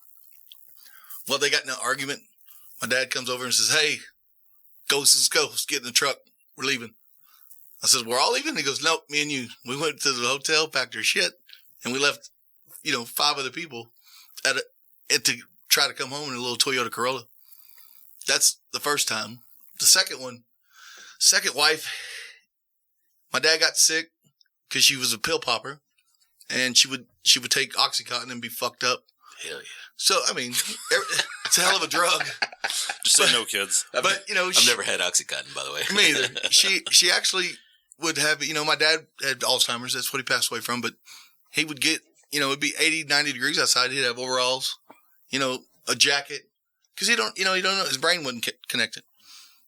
Well, they got in an argument. My dad comes over and says, "Hey, let's go. Let's get in the truck. We're leaving." I said, "We're all leaving?" He goes, "Nope, me and you." We went to the hotel, packed our shit, and we left, 5 other people to try to come home in a little Toyota Corolla. That's the first time. The second wife, my dad got sick because she was a pill popper, and she would take Oxycontin and be fucked up. Hell yeah. So, I mean, it's a hell of a drug. Just say no, kids. But, I've never had Oxycontin, by the way. Me either. She actually would have, my dad had Alzheimer's. That's what he passed away from. But he would get, it'd be 80, 90 degrees outside. He'd have overalls, a jacket. Because he don't know. His brain wasn't connected.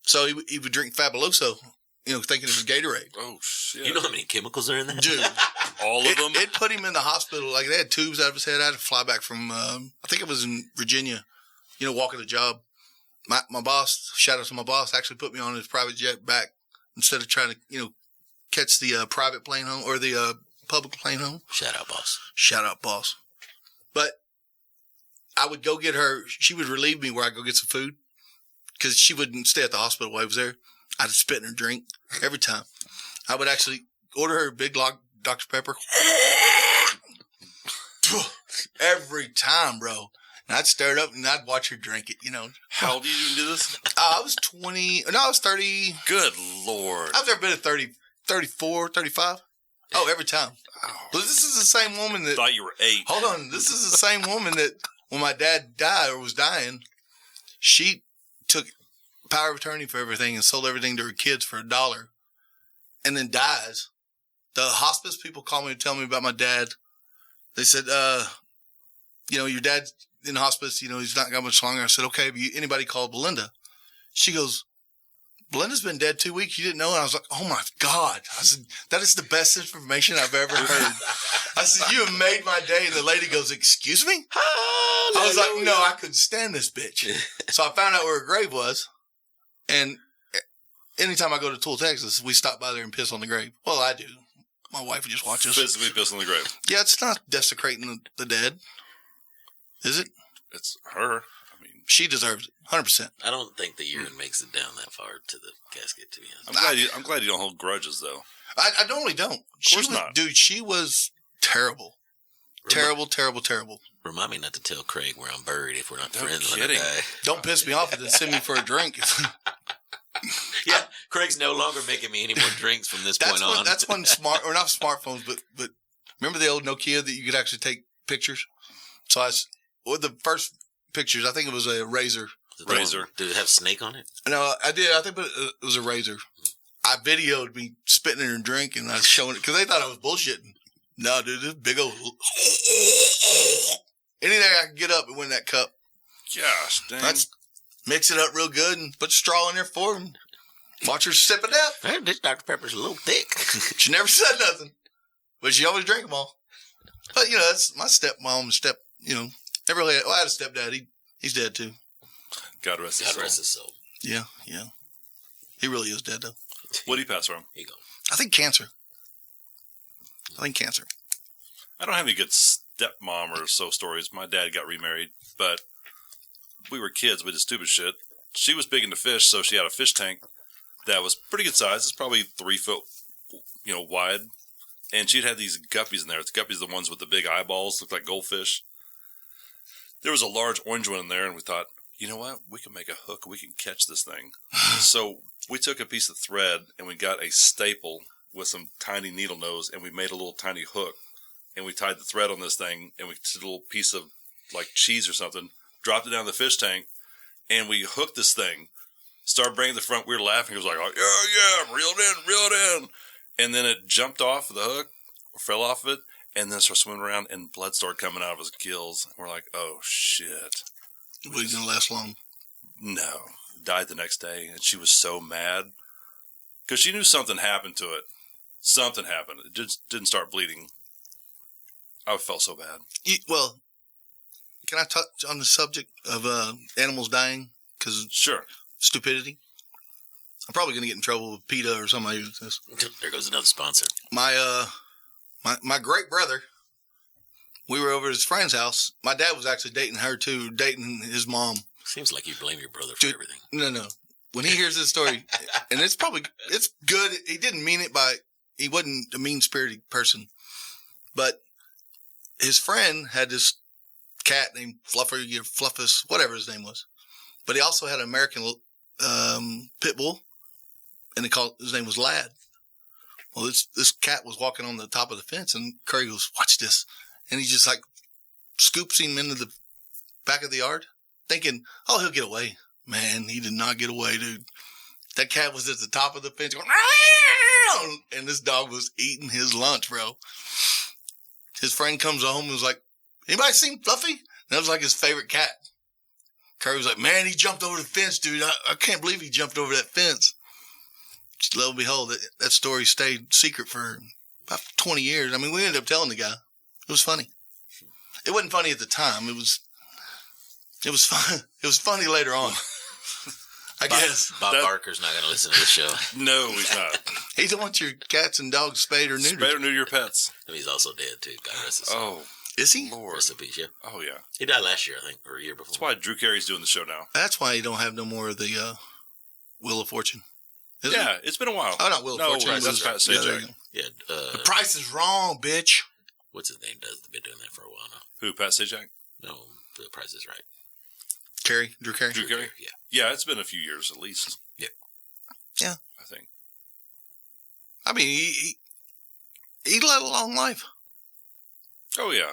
So he would drink Fabuloso, thinking it was Gatorade. Oh, shit. You know how many chemicals are in that? Dude. All of them? It put him in the hospital. Like, they had tubes out of his head. I had to fly back from, I think it was in Virginia, walking a job. My boss, shout out to my boss, actually put me on his private jet back instead of trying to, catch the private plane home or the public plane home. Shout out, boss. Shout out, boss. But I would go get her. She would relieve me where I go get some food because she wouldn't stay at the hospital while I was there. I'd spit in her drink every time. I would actually order her a big Dr. Pepper. Every time, bro. And I'd stir it up and I'd watch her drink it, How old did you do this? I was 20. No, I was 30. Good Lord. I've never been at 30, 34, 35. Oh, every time. Oh. But this is the same woman that... Thought you were 8. Hold on. This is the same woman that when my dad died or was dying, she took power of attorney for everything and sold everything to her kids for $1 and then dies. The hospice people call me to tell me about my dad. They said, your dad's in hospice, he's not got much longer. I said, okay, have anybody called Belinda? She goes, Belinda's been dead 2 weeks. You didn't know? And I was like, oh my God. I said, that is the best information I've ever heard. I said, you have made my day. And the lady goes, excuse me? I was like, no, I couldn't stand this bitch. So I found out where her grave was. And anytime I go to Tool, Texas, we stop by there and piss on the grave. Well, I do. My wife just watches. Physically piss on the grave. Yeah, it's not desecrating the dead. Is it? It's her. She deserves it, 100%. I don't think the urine makes it down that far to the casket, to be honest. I'm glad you don't hold grudges, though. I normally don't. Of course not. Dude, she was terrible. Terrible. Remind me not to tell Craig where I'm buried if we're not friends when I kidding. die. Don't piss me off and then send me for a drink. Yeah, Craig's no longer making me any more drinks from this point on. That's when not smartphones, but remember the old Nokia that you could actually take pictures? So the first pictures, I think it was a Razor. Did it have Snake on it? No, I did. I think it was a Razor. I videoed me spitting in her drink and I was showing it because they thought I was bullshitting. No, dude, this big old. Anything I can get up and win that cup. Gosh, dang. Let's mix it up real good and put straw in there for him. Watch her sip it up. Man, this Dr. Pepper's a little thick. She never said nothing, but she always drank them all. But, that's my stepmom, never really had, I had a stepdad. He's dead too. God rest his soul. Yeah. He really is dead though. What did he pass from? Here you go. I think cancer. I don't have any good stepmom or so stories. My dad got remarried, but we were kids. We did stupid shit. She was big into fish, so she had a fish tank that was pretty good size. It's probably 3 foot, wide. And she'd have these guppies in there. The guppies are the ones with the big eyeballs, look like goldfish. There was a large orange one in there, and we thought, you know what? We can make a hook. We can catch this thing. So we took a piece of thread, and we got a staple with some tiny needle nose, and we made a little tiny hook. And we tied the thread on this thing, and we took a little piece of, like, cheese or something, dropped it down the fish tank, and we hooked this thing. Started bringing the front. We were laughing. It was like, yeah, reel it in. And then it jumped off of the hook, or fell off of it, and then started swimming around, and blood started coming out of his gills. And we're like, oh, shit. Was he going to last long? No. Died the next day, and she was so mad. Because she knew something happened to it. Something happened. It just didn't start bleeding. I felt so bad. Well, can I touch on the subject of animals dying? Because sure. Stupidity. I'm probably going to get in trouble with PETA or somebody with this. There goes another sponsor. My great brother, we were over at his friend's house. My dad was actually dating her too, dating his mom. Seems like you blame your brother for everything. No. When he hears this story, and it's good. He didn't mean it he wasn't a mean-spirited person. But his friend had this cat named Fluffy or Fluffus, whatever his name was. But he also had an American pit bull, and his name was Lad. Well, this cat was walking on the top of the fence, and Curry goes, watch this. And he just like scoops him into the back of the yard, thinking, oh, he'll get away. Man, he did not get away, dude. That cat was at the top of the fence going, Aah! And this dog was eating his lunch, bro. His friend comes home and was like, anybody seen Fluffy? And that was like his favorite cat. Curry was like, man, he jumped over the fence, dude. I can't believe he jumped over that fence. Just lo and behold, that story stayed secret for about 20 years. I mean, we ended up telling the guy. It was funny. It wasn't funny at the time. It was fun. It was funny later on. I guess. Bob Barker's not going to listen to this show. No, he's not. He don't want your cats and dogs spayed or neutered. Spayed or neuter your pets. And he's also dead, too. God rest his soul. Oh. Is he? Lord. Rest in peace, yeah. Oh, yeah. He died last year, I think, or a year before. That's why Drew Carey's doing the show now. That's why you don't have no more of the Wheel of Fortune. It's been a while. Oh, not Wheel of Fortune. Right, that's Pat Sajak. Yeah. The Price is Wrong, bitch. What's his name? Been doing that for a while now. Who, Pat Sajak? No, The Price is Right. Drew Carey? Drew Carey? Yeah. Yeah, it's been a few years at least. Yep. Yeah. I think. I mean, he led a long life. Oh, yeah.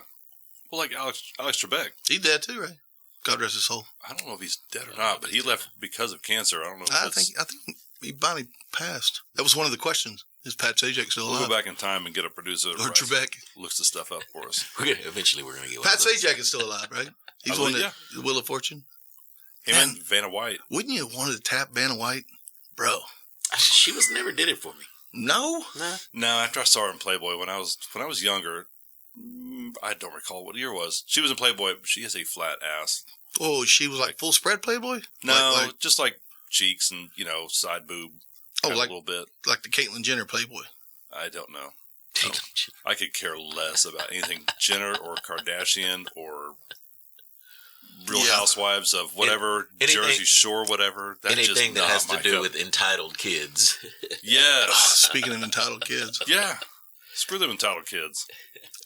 Well, like Alex Trebek. He's dead too, right? God rest his soul. I don't know if he's dead or not, but he left because of cancer. I don't know. I think he finally passed. That was one of the questions. Is Pat Sajak still alive? We'll go back in time and get a producer or Trebek looks the stuff up for us. Eventually, we're going to get Pat Sajak is still alive, right? He's one that the Wheel of Fortune. Him and Vanna White. Wouldn't you have wanted to tap Vanna White, bro? She never did it for me. No. No. After I saw her in Playboy when I was younger, I don't recall what year it was. She was in Playboy, but she has a flat ass. Oh, she was like full spread Playboy? No, just like cheeks and side boob. Oh, like a little bit like the Caitlyn Jenner Playboy. I don't know. I could care less about anything Jenner or Kardashian or Real Housewives of whatever, Jersey Shore, whatever. That's anything just that has to do cup. With entitled kids. Yes. Speaking of entitled kids. Yeah. Screw them entitled kids.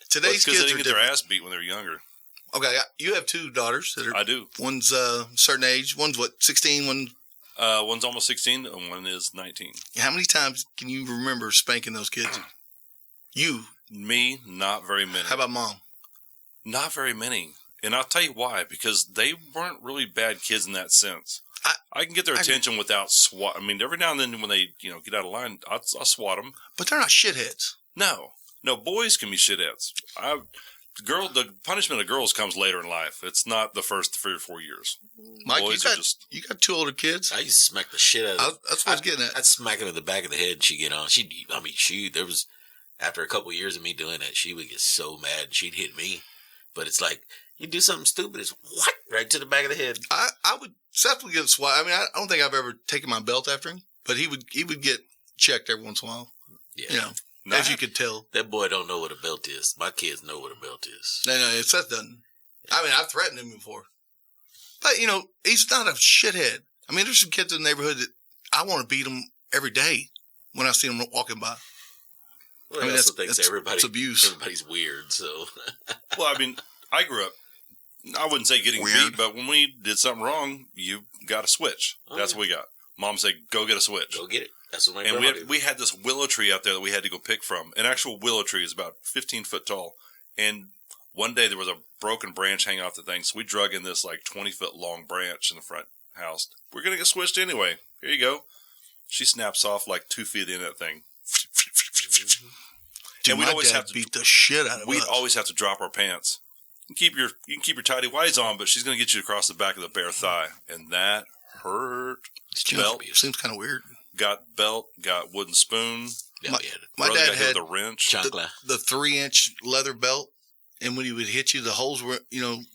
Today's kids they didn't are get their ass beat when they were younger. Okay, you have two daughters that are. I do. One's a certain age. One's what, 16? One's almost 16 and one is 19. How many times can you remember spanking those kids? You. Me, not very many. How about mom? Not very many. And I'll tell you why. Because they weren't really bad kids in that sense. I can get their attention without swat. I mean, every now and then when they get out of line, I'll swat them. But they're not shitheads. No, boys can be shitheads. The punishment of girls comes later in life. It's not the first 3 or 4 years. Mike, you got two older kids. I used to smack the shit out of them. That's what I was getting at. I'd smack her in the back of the head and she'd get on. There was, after a couple of years of me doing that, she would get so mad and she'd hit me. But it's like, you do something stupid, it's what? Right to the back of the head. Seth would get swat. I mean, I don't think I've ever taken my belt after him, but he would get checked every once in a while. Yeah. As you could tell. That boy don't know what a belt is. My kids know what a belt is. No, Seth doesn't. I mean, I've threatened him before. But, he's not a shithead. I mean, there's some kids in the neighborhood that I want to beat them every day when I see them walking by. Well, I mean, that's everybody's abuse. Everybody's weird, so. Well, I mean, I grew up, I wouldn't say getting beat, but when we did something wrong, you got a switch. That's what we got. Mom said, go get a switch. Go get it. That's what my grandma did. We had this willow tree out there that we had to go pick from. An actual willow tree is about 15 foot tall. And one day there was a broken branch hanging off the thing, so we drug in this like 20-foot long branch in the front house. We're going to get switched anyway. Here you go. She snaps off like 2 feet in that thing. Dude, and we'd always have to beat the shit out of us. We'd always have to drop our pants. You can keep your tidy whities on, but she's going to get you across the back of the bare thigh. And that hurt. Belt. Seems kind of weird. Got belt, got wooden spoon. Yeah, my dad had the wrench. The 3-inch leather belt. And when he would hit you, the holes were,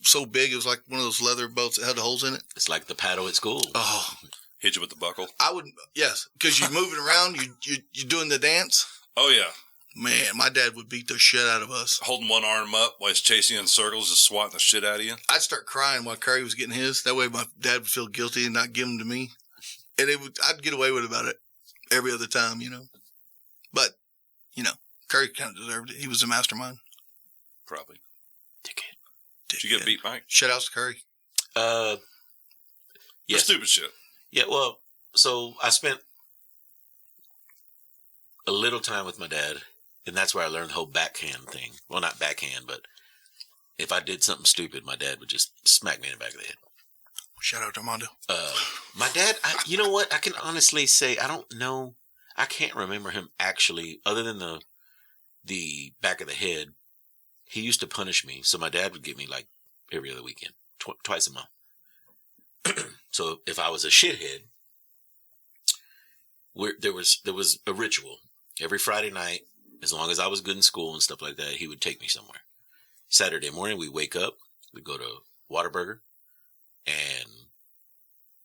so big. It was like one of those leather belts that had the holes in it. It's like the paddle at school. Oh. Hit you with the buckle. Yes. Because you're moving around. You're doing the dance. Oh, yeah. Man, my dad would beat the shit out of us. Holding one arm up while he's chasing you in circles, just swatting the shit out of you. I'd start crying while Curry was getting his. That way my dad would feel guilty and not give them to me. And I'd get away with about it every other time, But, Curry kind of deserved it. He was a mastermind. Probably. Dickhead. Did you get beat, Mike? Shout outs to Curry. Yes. The stupid shit. Yeah, well, so I spent a little time with my dad, and that's where I learned the whole backhand thing. Well, not backhand, but if I did something stupid, my dad would just smack me in the back of the head. Shout out to Armando. My dad, you know what? I can honestly say, I don't know. I can't remember him actually, other than the back of the head. He used to punish me. So my dad would get me like every other weekend, twice a month. So if I was a shithead, there was a ritual. Every Friday night, as long as I was good in school and stuff like that, he would take me somewhere. Saturday morning, we wake up, we go to Whataburger, and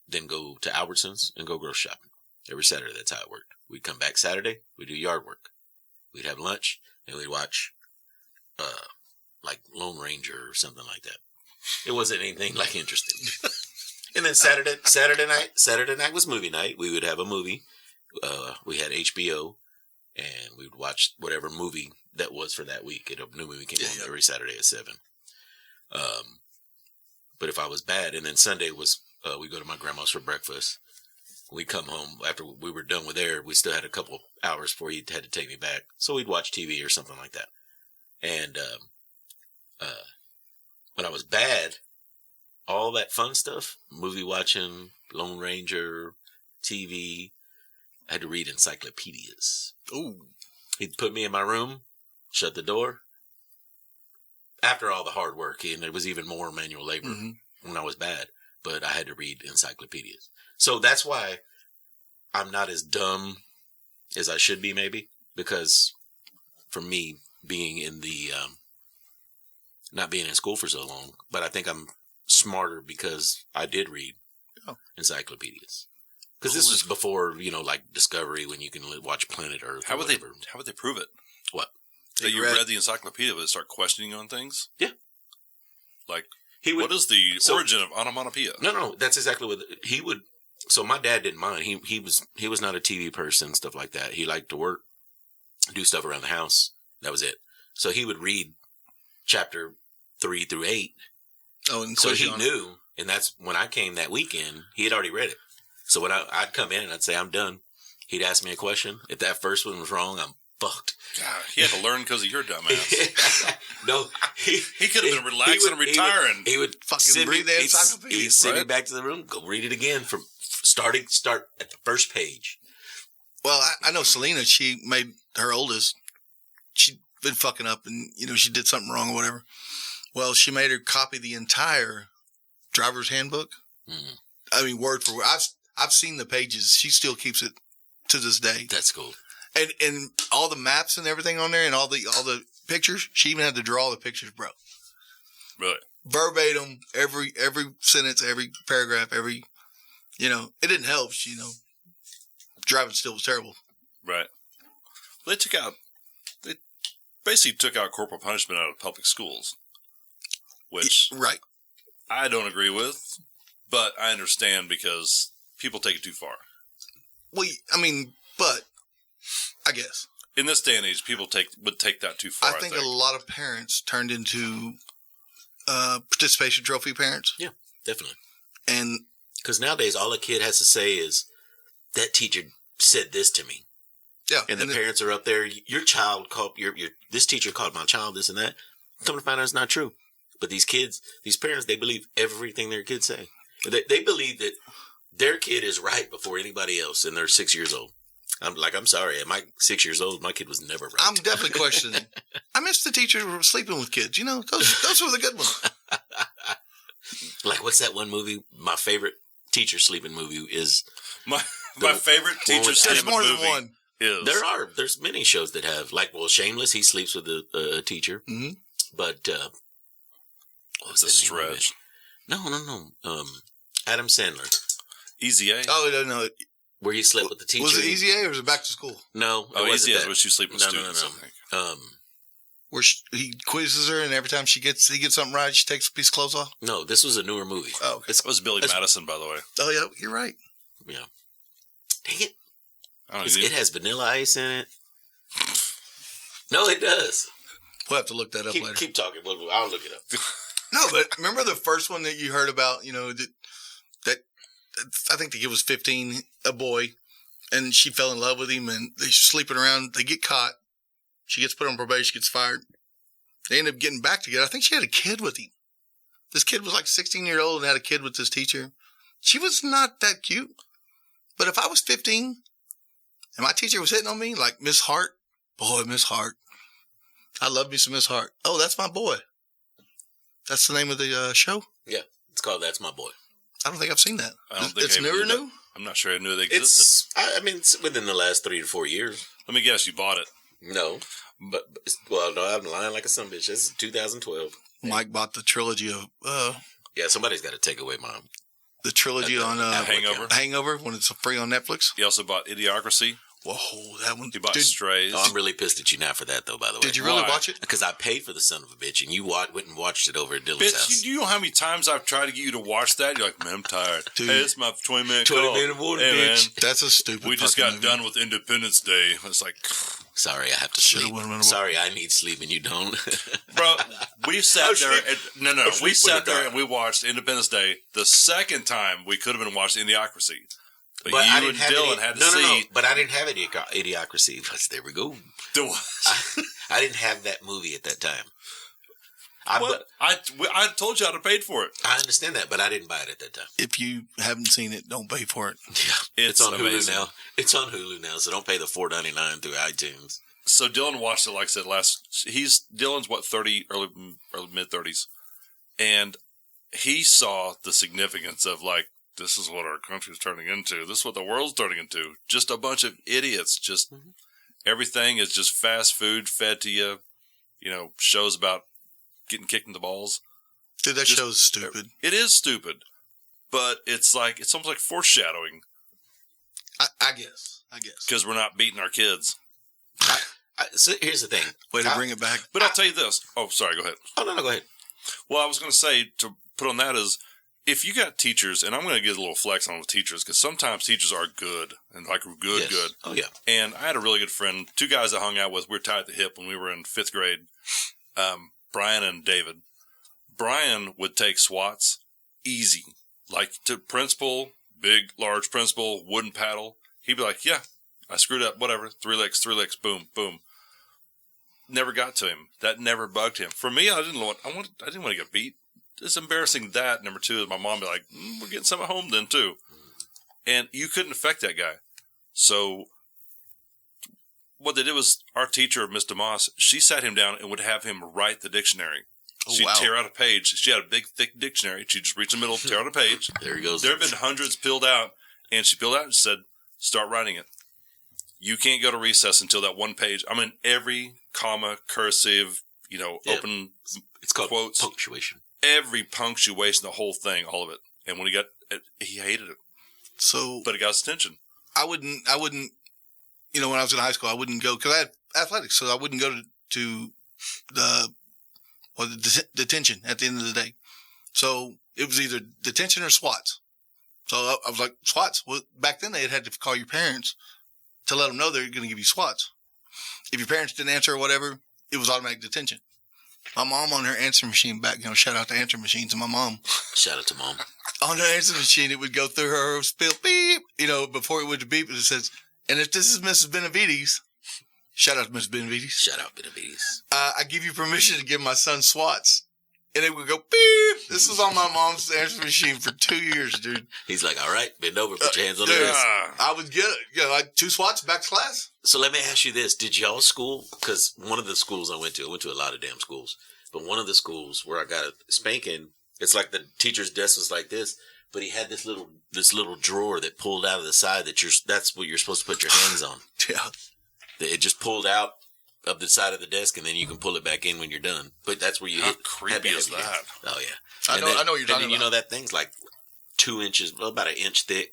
then go to Albertsons and go grocery shopping. Every Saturday, that's how it worked. We'd come back Saturday, we'd do yard work. We'd have lunch, and we'd watch, like Lone Ranger or something like that. It wasn't anything like interesting. And then Saturday night was movie night. We would have a movie. We had HBO, and we would watch whatever movie that was for that week. A new movie came on every Saturday at 7. But if I was bad, and then Sunday was, we go to my grandma's for breakfast. We come home after we were done with there. We still had a couple hours before he had to take me back. So we'd watch TV or something like that. And, when I was bad, all that fun stuff, movie watching, Lone Ranger, TV, I had to read encyclopedias. Ooh. He'd put me in my room, shut the door. After all the hard work, and it was even more manual labor when I was bad, but I had to read encyclopedias. So that's why I'm not as dumb as I should be, maybe, because for me, being in the, not being in school for so long, but I think I'm smarter because I did read encyclopedias. Because this was before, like Discovery, when you can watch Planet Earth. How would they prove it? What? That you read the encyclopedia, would it start questioning on things? Yeah. Like, what is the origin of onomatopoeia? No, that's exactly what he would. So my dad didn't mind. He was not a TV person, stuff like that. He liked to work, do stuff around the house. That was it. So he would read chapter 3 through 8. Oh, and so he knew, and that's when I came that weekend. He had already read it. So when I'd come in and I'd say I'm done, he'd ask me a question. If that first one was wrong, I'm fucked. God, he had to learn because of your dumbass. No, he could have been relaxing and retiring. He would fucking read the encyclopedia. He'd send me back to the room, go read it again from start at the first page. Well, I know Selena, she made her oldest, she'd been fucking up and, she did something wrong or whatever. Well, she made her copy the entire driver's handbook. Mm-hmm. I mean, word for word. I've seen the pages. She still keeps it to this day. That's cool. And all the maps and everything on there and all the pictures, she even had to draw the pictures, bro. Really? Verbatim, every sentence, every paragraph, it didn't help. Driving still was terrible. Right. They basically took out corporal punishment out of public schools, which right. I don't agree with, but I understand because people take it too far. Well, but I guess in this day and age, people would take that too far. I think a lot of parents turned into participation trophy parents. Yeah, definitely. And because nowadays, all a kid has to say is, "That teacher said this to me." Yeah, and the parents are up there. Your child called this teacher called my child this and that. Come to find out, it's not true. But these kids, these parents, they believe everything their kids say. They believe that their kid is right before anybody else, and they're 6 years old. I'm sorry. At my 6 years old, my kid was never right. I'm definitely questioning. I miss the teachers who were sleeping with kids. Those were the good ones. Like, what's that one movie? My favorite teacher sleeping movie is my favorite teacher sleeping movie. There's more than one. There's many shows that have Shameless. He sleeps with a teacher. Mm-hmm. But what was the stretch? No. Adam Sandler. Easy A. Oh no. Where he slept with the teacher. Was it Easy A or was it Back to School? No. Easy A is where she sleeps with students. No. Where he quizzes her and every time he gets something right, she takes a piece of clothes off? No, this was a newer movie. Oh, okay. It was Billy Madison, by the way. Oh, yeah, you're right. Yeah. Dang it. It has Vanilla Ice in it. No, it does. We'll have to look that up later. Keep talking. I'll look it up. No, but remember the first one that you heard about, that I think the kid was 15, a boy, and she fell in love with him, and they're sleeping around. They get caught. She gets put on probation, gets fired. They end up getting back together. I think she had a kid with him. This kid was like 16 years old and had a kid with this teacher. She was not that cute. But if I was 15 and my teacher was hitting on me like Miss Hart, boy, Miss Hart. I love me some Miss Hart. Oh, that's my boy. That's the name of the show? Yeah, it's called That's My Boy. I don't think I've seen that. I don't think it's new? I'm not sure I knew they existed. It's within the last 3 to 4 years. Let me guess, you bought it. No. No, I'm lying like a son bitch. This is 2012. Mike bought the trilogy of... yeah, somebody's got to take away the trilogy on Hangover when it's free on Netflix. He also bought Idiocracy. Whoa, that one. He bought Strays. Oh, I'm really pissed at you now for that, though, by the way. Did you really watch it? Because I paid for the son of a bitch, and you went and watched it over at Dylan's house. You know how many times I've tried to get you to watch that? You're like, man, I'm tired. Dude, hey, it's my 20-minute call. 20-minute warning, bitch. That's a stupid We just got movie. done with Independence Day. It's like... Sorry, I have to sleep. Sorry, I need sleep and you don't. Bro, we sat there. We sat there and we watched Independence Day. The second time we could have been watching Idiocracy. But you and Dylan had to see. No, but I didn't have Idiocracy. There we go. I didn't have that movie at that time. I told you I'd have paid for it. I understand that, but I didn't buy it at that time. If you haven't seen it, don't pay for it. Yeah, it's on amazing. Hulu now. It's on Hulu now, so don't pay the $4.99 through iTunes. So Dylan watched it, like I said, Dylan's what, 30, early mid-30s. And he saw the significance of, like, this is what our country's turning into. This is what the world's turning into. Just a bunch of idiots. Just everything is just fast food fed to you. You know, shows about getting kicked in the balls. Dude, that show's stupid. It is stupid. But it's almost like foreshadowing. I guess. Because we're not beating our kids. So here's the thing. Way to bring it back. But I'll tell you this. Oh, sorry, go ahead. Oh, no, go ahead. Well, I was going to say, to put on that is, if you got teachers, and I'm going to get a little flex on the teachers, because sometimes teachers are good, and like good. Oh, yeah. And I had a really good friend, two guys I hung out with, we were tied at the hip when we were in 5th grade, Brian and David. Brian would take SWATs easy, like to principal, big, large principal, wooden paddle. He'd be like, yeah, I screwed up, whatever, 3 licks, boom, boom. Never got to him. That never bugged him. For me, I didn't want to get beat. It's embarrassing that. Number 2 is my mom be like, we're getting some at home then too. And you couldn't affect that guy. So what they did was our teacher, Miss DeMoss, she sat him down and would have him write the dictionary. Oh, She'd wow. tear out a page. She had a big, thick dictionary. She'd just reach in the middle, tear out a page. There he goes. There have been hundreds peeled out, and she peeled out and said, start writing it. You can't go to recess until that one page. I mean, every comma, cursive, open It's called quotes. punctuation. Every punctuation, the whole thing, all of it. And when he got it, he hated it. So, But it got his attention. I wouldn't, when I was in high school, I wouldn't go, because I had athletics, so I wouldn't go to the detention at the end of the day. So it was either detention or SWATs. So I was like, SWATs. Well, back then they had to call your parents to let them know they're going to give you SWATs. If your parents didn't answer or whatever, it was automatic detention. My mom on her answering machine back, shout out to answering machines and my mom. Shout out to Mom. On her answering machine, it would go through her spill beep, before it would beep, it says, and if this is Mrs. Benavides, shout out to Mrs. Benavides. Shout out Benavides. I give you permission to give my son SWATs. And it would go beep. This was on my mom's answering machine for 2 years, dude. He's like, all right, bend over, put your hands on the Dude, wrist. I would get it. Like 2 SWATs back to class. So let me ask you this. Did y'all school? Because one of the schools I went to a lot of damn schools, but one of the schools where I got a spanking, it's like the teacher's desk was like this, but he had this little drawer that pulled out of the side that's what you're supposed to put your hands on. Yeah. It just pulled out of the side of the desk, and then you can pull it back in when you're done. But that's where you How hit. creepy is that? Oh, yeah. I know what you're talking and then, about. that thing's like 2 inches, about an inch thick,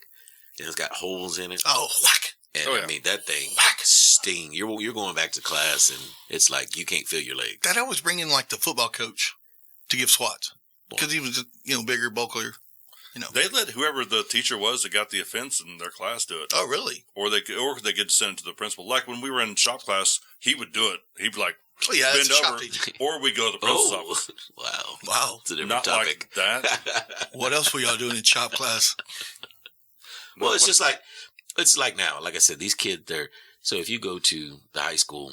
and it's got holes in it. Oh, whack. And Oh, yeah. I mean, that thing Whack. sting. You're going back to class, and it's like you can't feel your legs. That I was bringing like the football coach to give SWATs. Because he was, bigger, bulkier. They let whoever the teacher was that got the offense in their class do it. Oh, really? Or they get sent it to the principal. Like when we were in shop class, he would do it. He'd be like, Oh, yeah, that's bend a shop over. teacher. Or we go to the principal's office. Wow. Wow. It's a different Not topic. like that. What else were y'all doing in shop class? Well, it's like now, like I said, these kids, so if you go to the high school,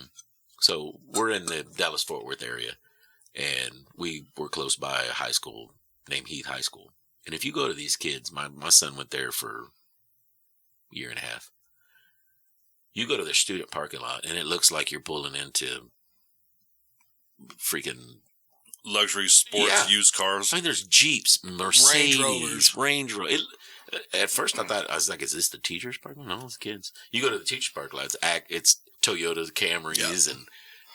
so we're in the Dallas-Fort Worth area, and we were close by a high school named Heath High School. And if you go to these kids, my son went there for a year and a half. You go to their student parking lot, and it looks like you're pulling into freaking Luxury sports used cars. I mean, there's Jeeps, Mercedes, Range Range Rover. At first, I was like, "Is this the teachers' parking lot?" No, it's kids. You go to the teachers' parking lot; it's Toyota Camrys and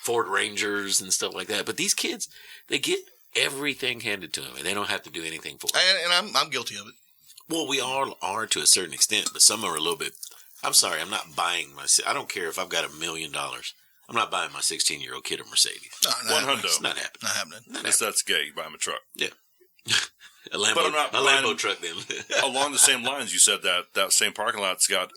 Ford Rangers and stuff like that. But these kids, they get everything handed to them, and they don't have to do anything for it. And I'm guilty of it. Well, we all are to a certain extent, but some are a little bit. I'm sorry, I'm not buying I don't care if I've got $1 million. I'm not buying my 16-year-old kid a Mercedes. No, One happening. hundo. It's not happening. Not happening. Unless that's gay, you buy him a truck. Yeah. A Lambo, But I'm not a buying- Lambo truck then. Along the same lines, you said that same parking lot's got,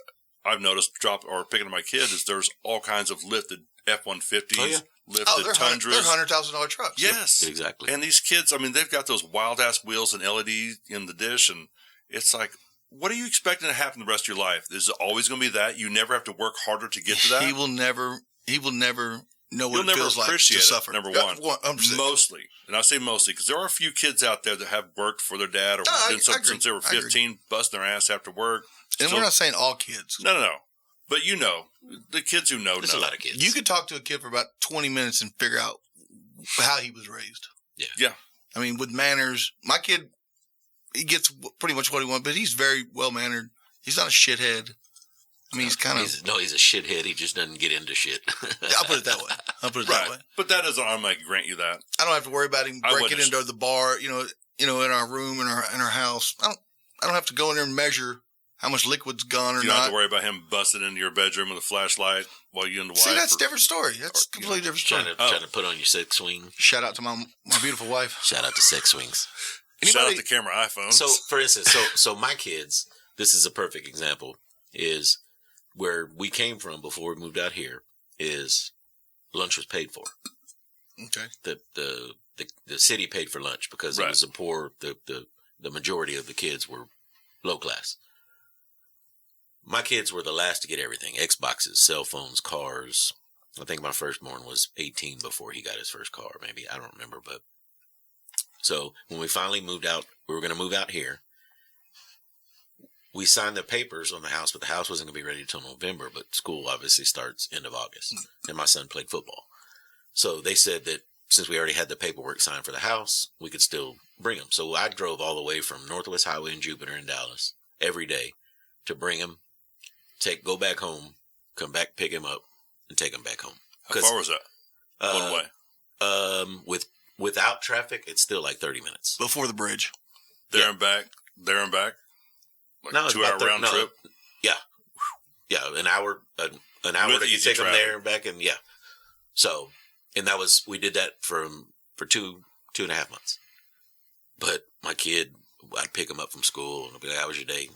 I've noticed picking up my kid is there's all kinds of lifted F-150s, Oh, yeah. lifted They're Tundras. $100,000 trucks. Yes. Exactly. And these kids, I mean, they've got those wild-ass wheels and LED in the dish, and it's like, what are you expecting to happen the rest of your life? Is it always going to be that? You never have to work harder to get to that? He will never know what You'll it never feels like to appreciate suffer. it, number one. 100%. Mostly. And I say mostly because there are a few kids out there that have worked for their dad or done something since they were 15, busting their ass after work. And we're not saying all kids. No. But the kids who know. There's a lot of kids. You could talk to a kid for about 20 minutes and figure out how he was raised. Yeah. I mean, with manners, my kid, he gets pretty much what he wants, but he's very well-mannered. He's not a shithead. I mean, he's kind of... he's a shithead. He just doesn't get into shit. I'll put it that way. Right. But that doesn't automatically grant you that. I don't have to worry about him breaking into the bar, in our room, in our house. I don't have to go in there and measure how much liquid's gone or not. You don't have to worry about him busting into your bedroom with a flashlight while you and the wife... See, that's a different story. That's a completely different story. Trying to put on your sex swing. Shout out to my beautiful wife. Shout out to sex swings. Shout out to camera iPhones. So, for instance, so my kids, this is a perfect example, is where we came from before we moved out here, is lunch was paid for. Okay. The city paid for lunch because it was a poor, the majority of the kids were low class. My kids were the last to get everything. Xboxes, cell phones, cars. I think my firstborn was 18 before he got his first car, maybe. I don't remember, but... So when we finally moved out, we were going to move out here. We signed the papers on the house, but the house wasn't going to be ready until November, but school obviously starts end of August. And my son played football. So they said that since we already had the paperwork signed for the house, we could still bring him. So I drove all the way from Northwest Highway in Jupiter in Dallas every day to bring him, go back home, come back, pick him up, and take him back home. How far was that? One way? Without traffic, it's still like 30 minutes. Before the bridge. There and back? Like no, 2 hour round trip? Yeah. Yeah, an hour to take them there and back, and yeah. So, and we did that for 2.5 months. But my kid, I'd pick him up from school, and I'd be like, how was your day?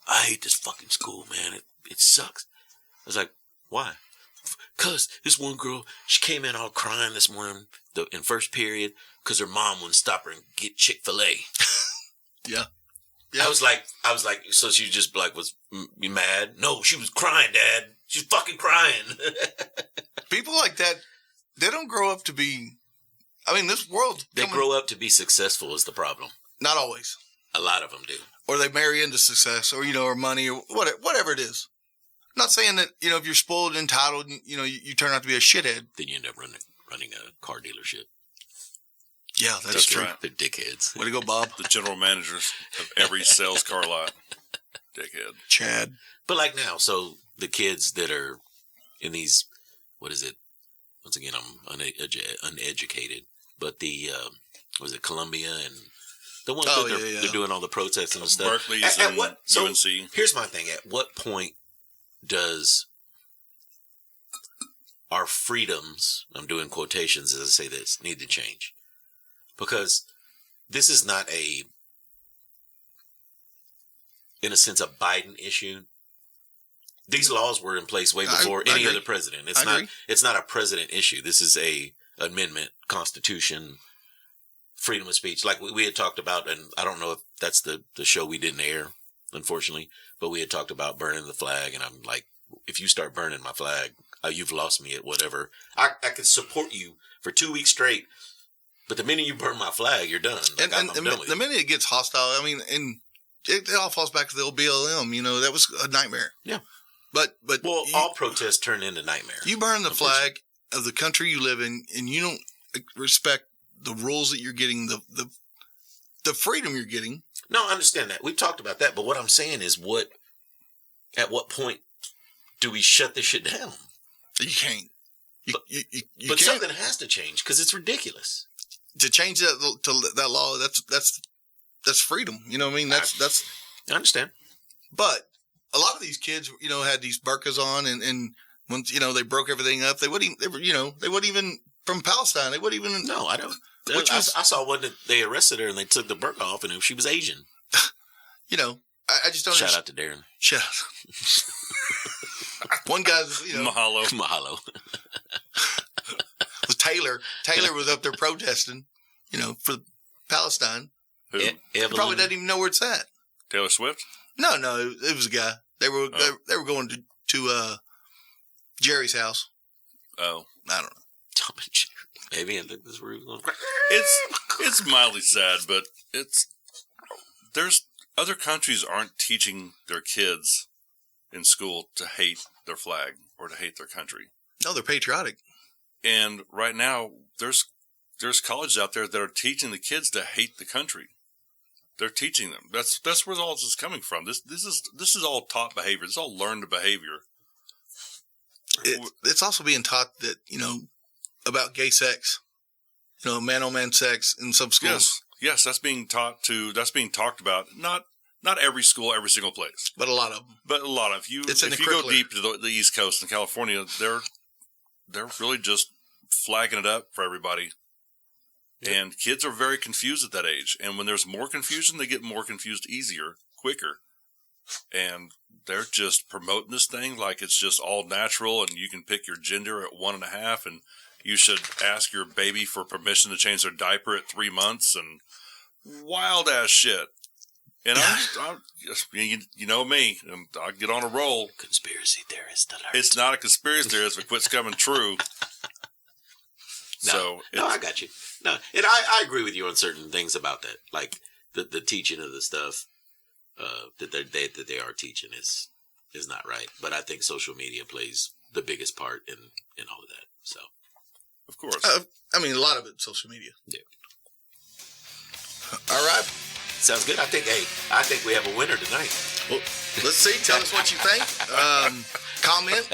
I hate this fucking school, man. It sucks. I was like, why? Because this one girl, she came in all crying this morning in first period because her mom wouldn't stop her and get Chick-fil-A. Yeah. I was like, so she just was you mad? No, she was crying, Dad. She's fucking crying. People like that, they don't grow up to be, this world. They grow up to be successful is the problem. Not always. A lot of them do. Or they marry into success or, or money or whatever it is. I'm not saying that, if you're spoiled and entitled, you turn out to be a shithead. Then you end up running a car dealership. Yeah, that's true. Right. They're dickheads. Way to go, Bob. The general managers of every sales car lot. Dickhead. Chad. But like now, so the kids that are in these, what is it? Once again, I'm uneducated. But was it Columbia and the ones that they're doing all the protests and stuff? Berkeley's and UNC. Here's my thing. At what point does our freedoms, I'm doing quotations as I say this, need to change? Because this is not in a sense, a Biden issue. These laws were in place way before any other president. It's not a president issue. This is a amendment, constitution, freedom of speech. Like we had talked about, and I don't know if that's the show we didn't air, unfortunately, but we had talked about burning the flag. And I'm like, if you start burning my flag, you've lost me at whatever. I could support you for 2 weeks straight. But the minute you burn my flag, you're done. Like, I'm done with the minute it gets hostile, and it all falls back to the old BLM. That was a nightmare. Yeah. But all protests turn into nightmares. You burn the flag of the country you live in, and you don't respect the rules that you're getting, the freedom you're getting. No, I understand that. We've talked about that. But what I'm saying is, at what point do we shut this shit down? You can't. You but can't. Something has to change because it's ridiculous. To change that law, that's freedom. You know what I mean? That's. I understand. But a lot of these kids, had these burqas on, and once they broke everything up, they wouldn't even from Palestine. They wouldn't even. No, I don't. I saw one that they arrested her and they took the burqa off, and she was Asian. I just don't. Shout out to Darren. Shout out. One guy's, Mahalo. Taylor was up there protesting, for Palestine. Who? He probably doesn't even know where it's at. Taylor Swift? No, it was a guy. They were going to Jerry's house. Oh. I don't know. Tom and Jerry. Maybe I think this room going. It's mildly sad, but there's other countries aren't teaching their kids in school to hate their flag or to hate their country. No, they're patriotic. And right now, there's colleges out there that are teaching the kids to hate the country. They're teaching them. That's where all this is coming from. This is all taught behavior. This is all learned behavior. It's also being taught that, about gay sex, man-on-man sex in some schools. Yes, that's being talked about. Not every school, every single place, But a lot of them. but a lot of you. If you go deep to the East Coast in California, they're really just flagging it up for everybody. Yep. And kids are very confused at that age. And when there's more confusion, they get more confused quicker. And they're just promoting this thing like it's just all natural and you can pick your gender at 1.5 and you should ask your baby for permission to change their diaper at 3 months and wild ass shit. And you know me, I'll get on a roll. Conspiracy theorist alert. It's not a conspiracy theorist, but quits coming true. No, I got you. No, and I agree with you on certain things about that, like the teaching of the stuff that they are teaching is not right. But I think social media plays the biggest part in all of that. So, of course, a lot of it social media. Yeah. All right, sounds good. I think we have a winner tonight. Well, let's see. Tell us what you think. Comment.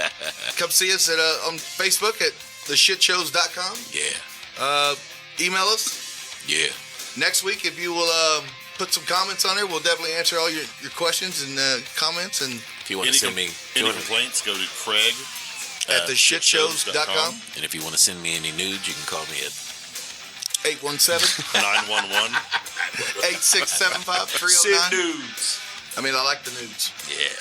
Come see us on Facebook at THESHITSHOWS.com. Yeah. Email us. Yeah. Next week, if you will put some comments on there, we'll definitely answer all your questions and comments. And if you want to send me any complaints, go to Craig at THESHITSHOWS.com. And if you want to send me any nudes, you can call me at 817-911-8675-309. Send nudes. I like the nudes. Yeah.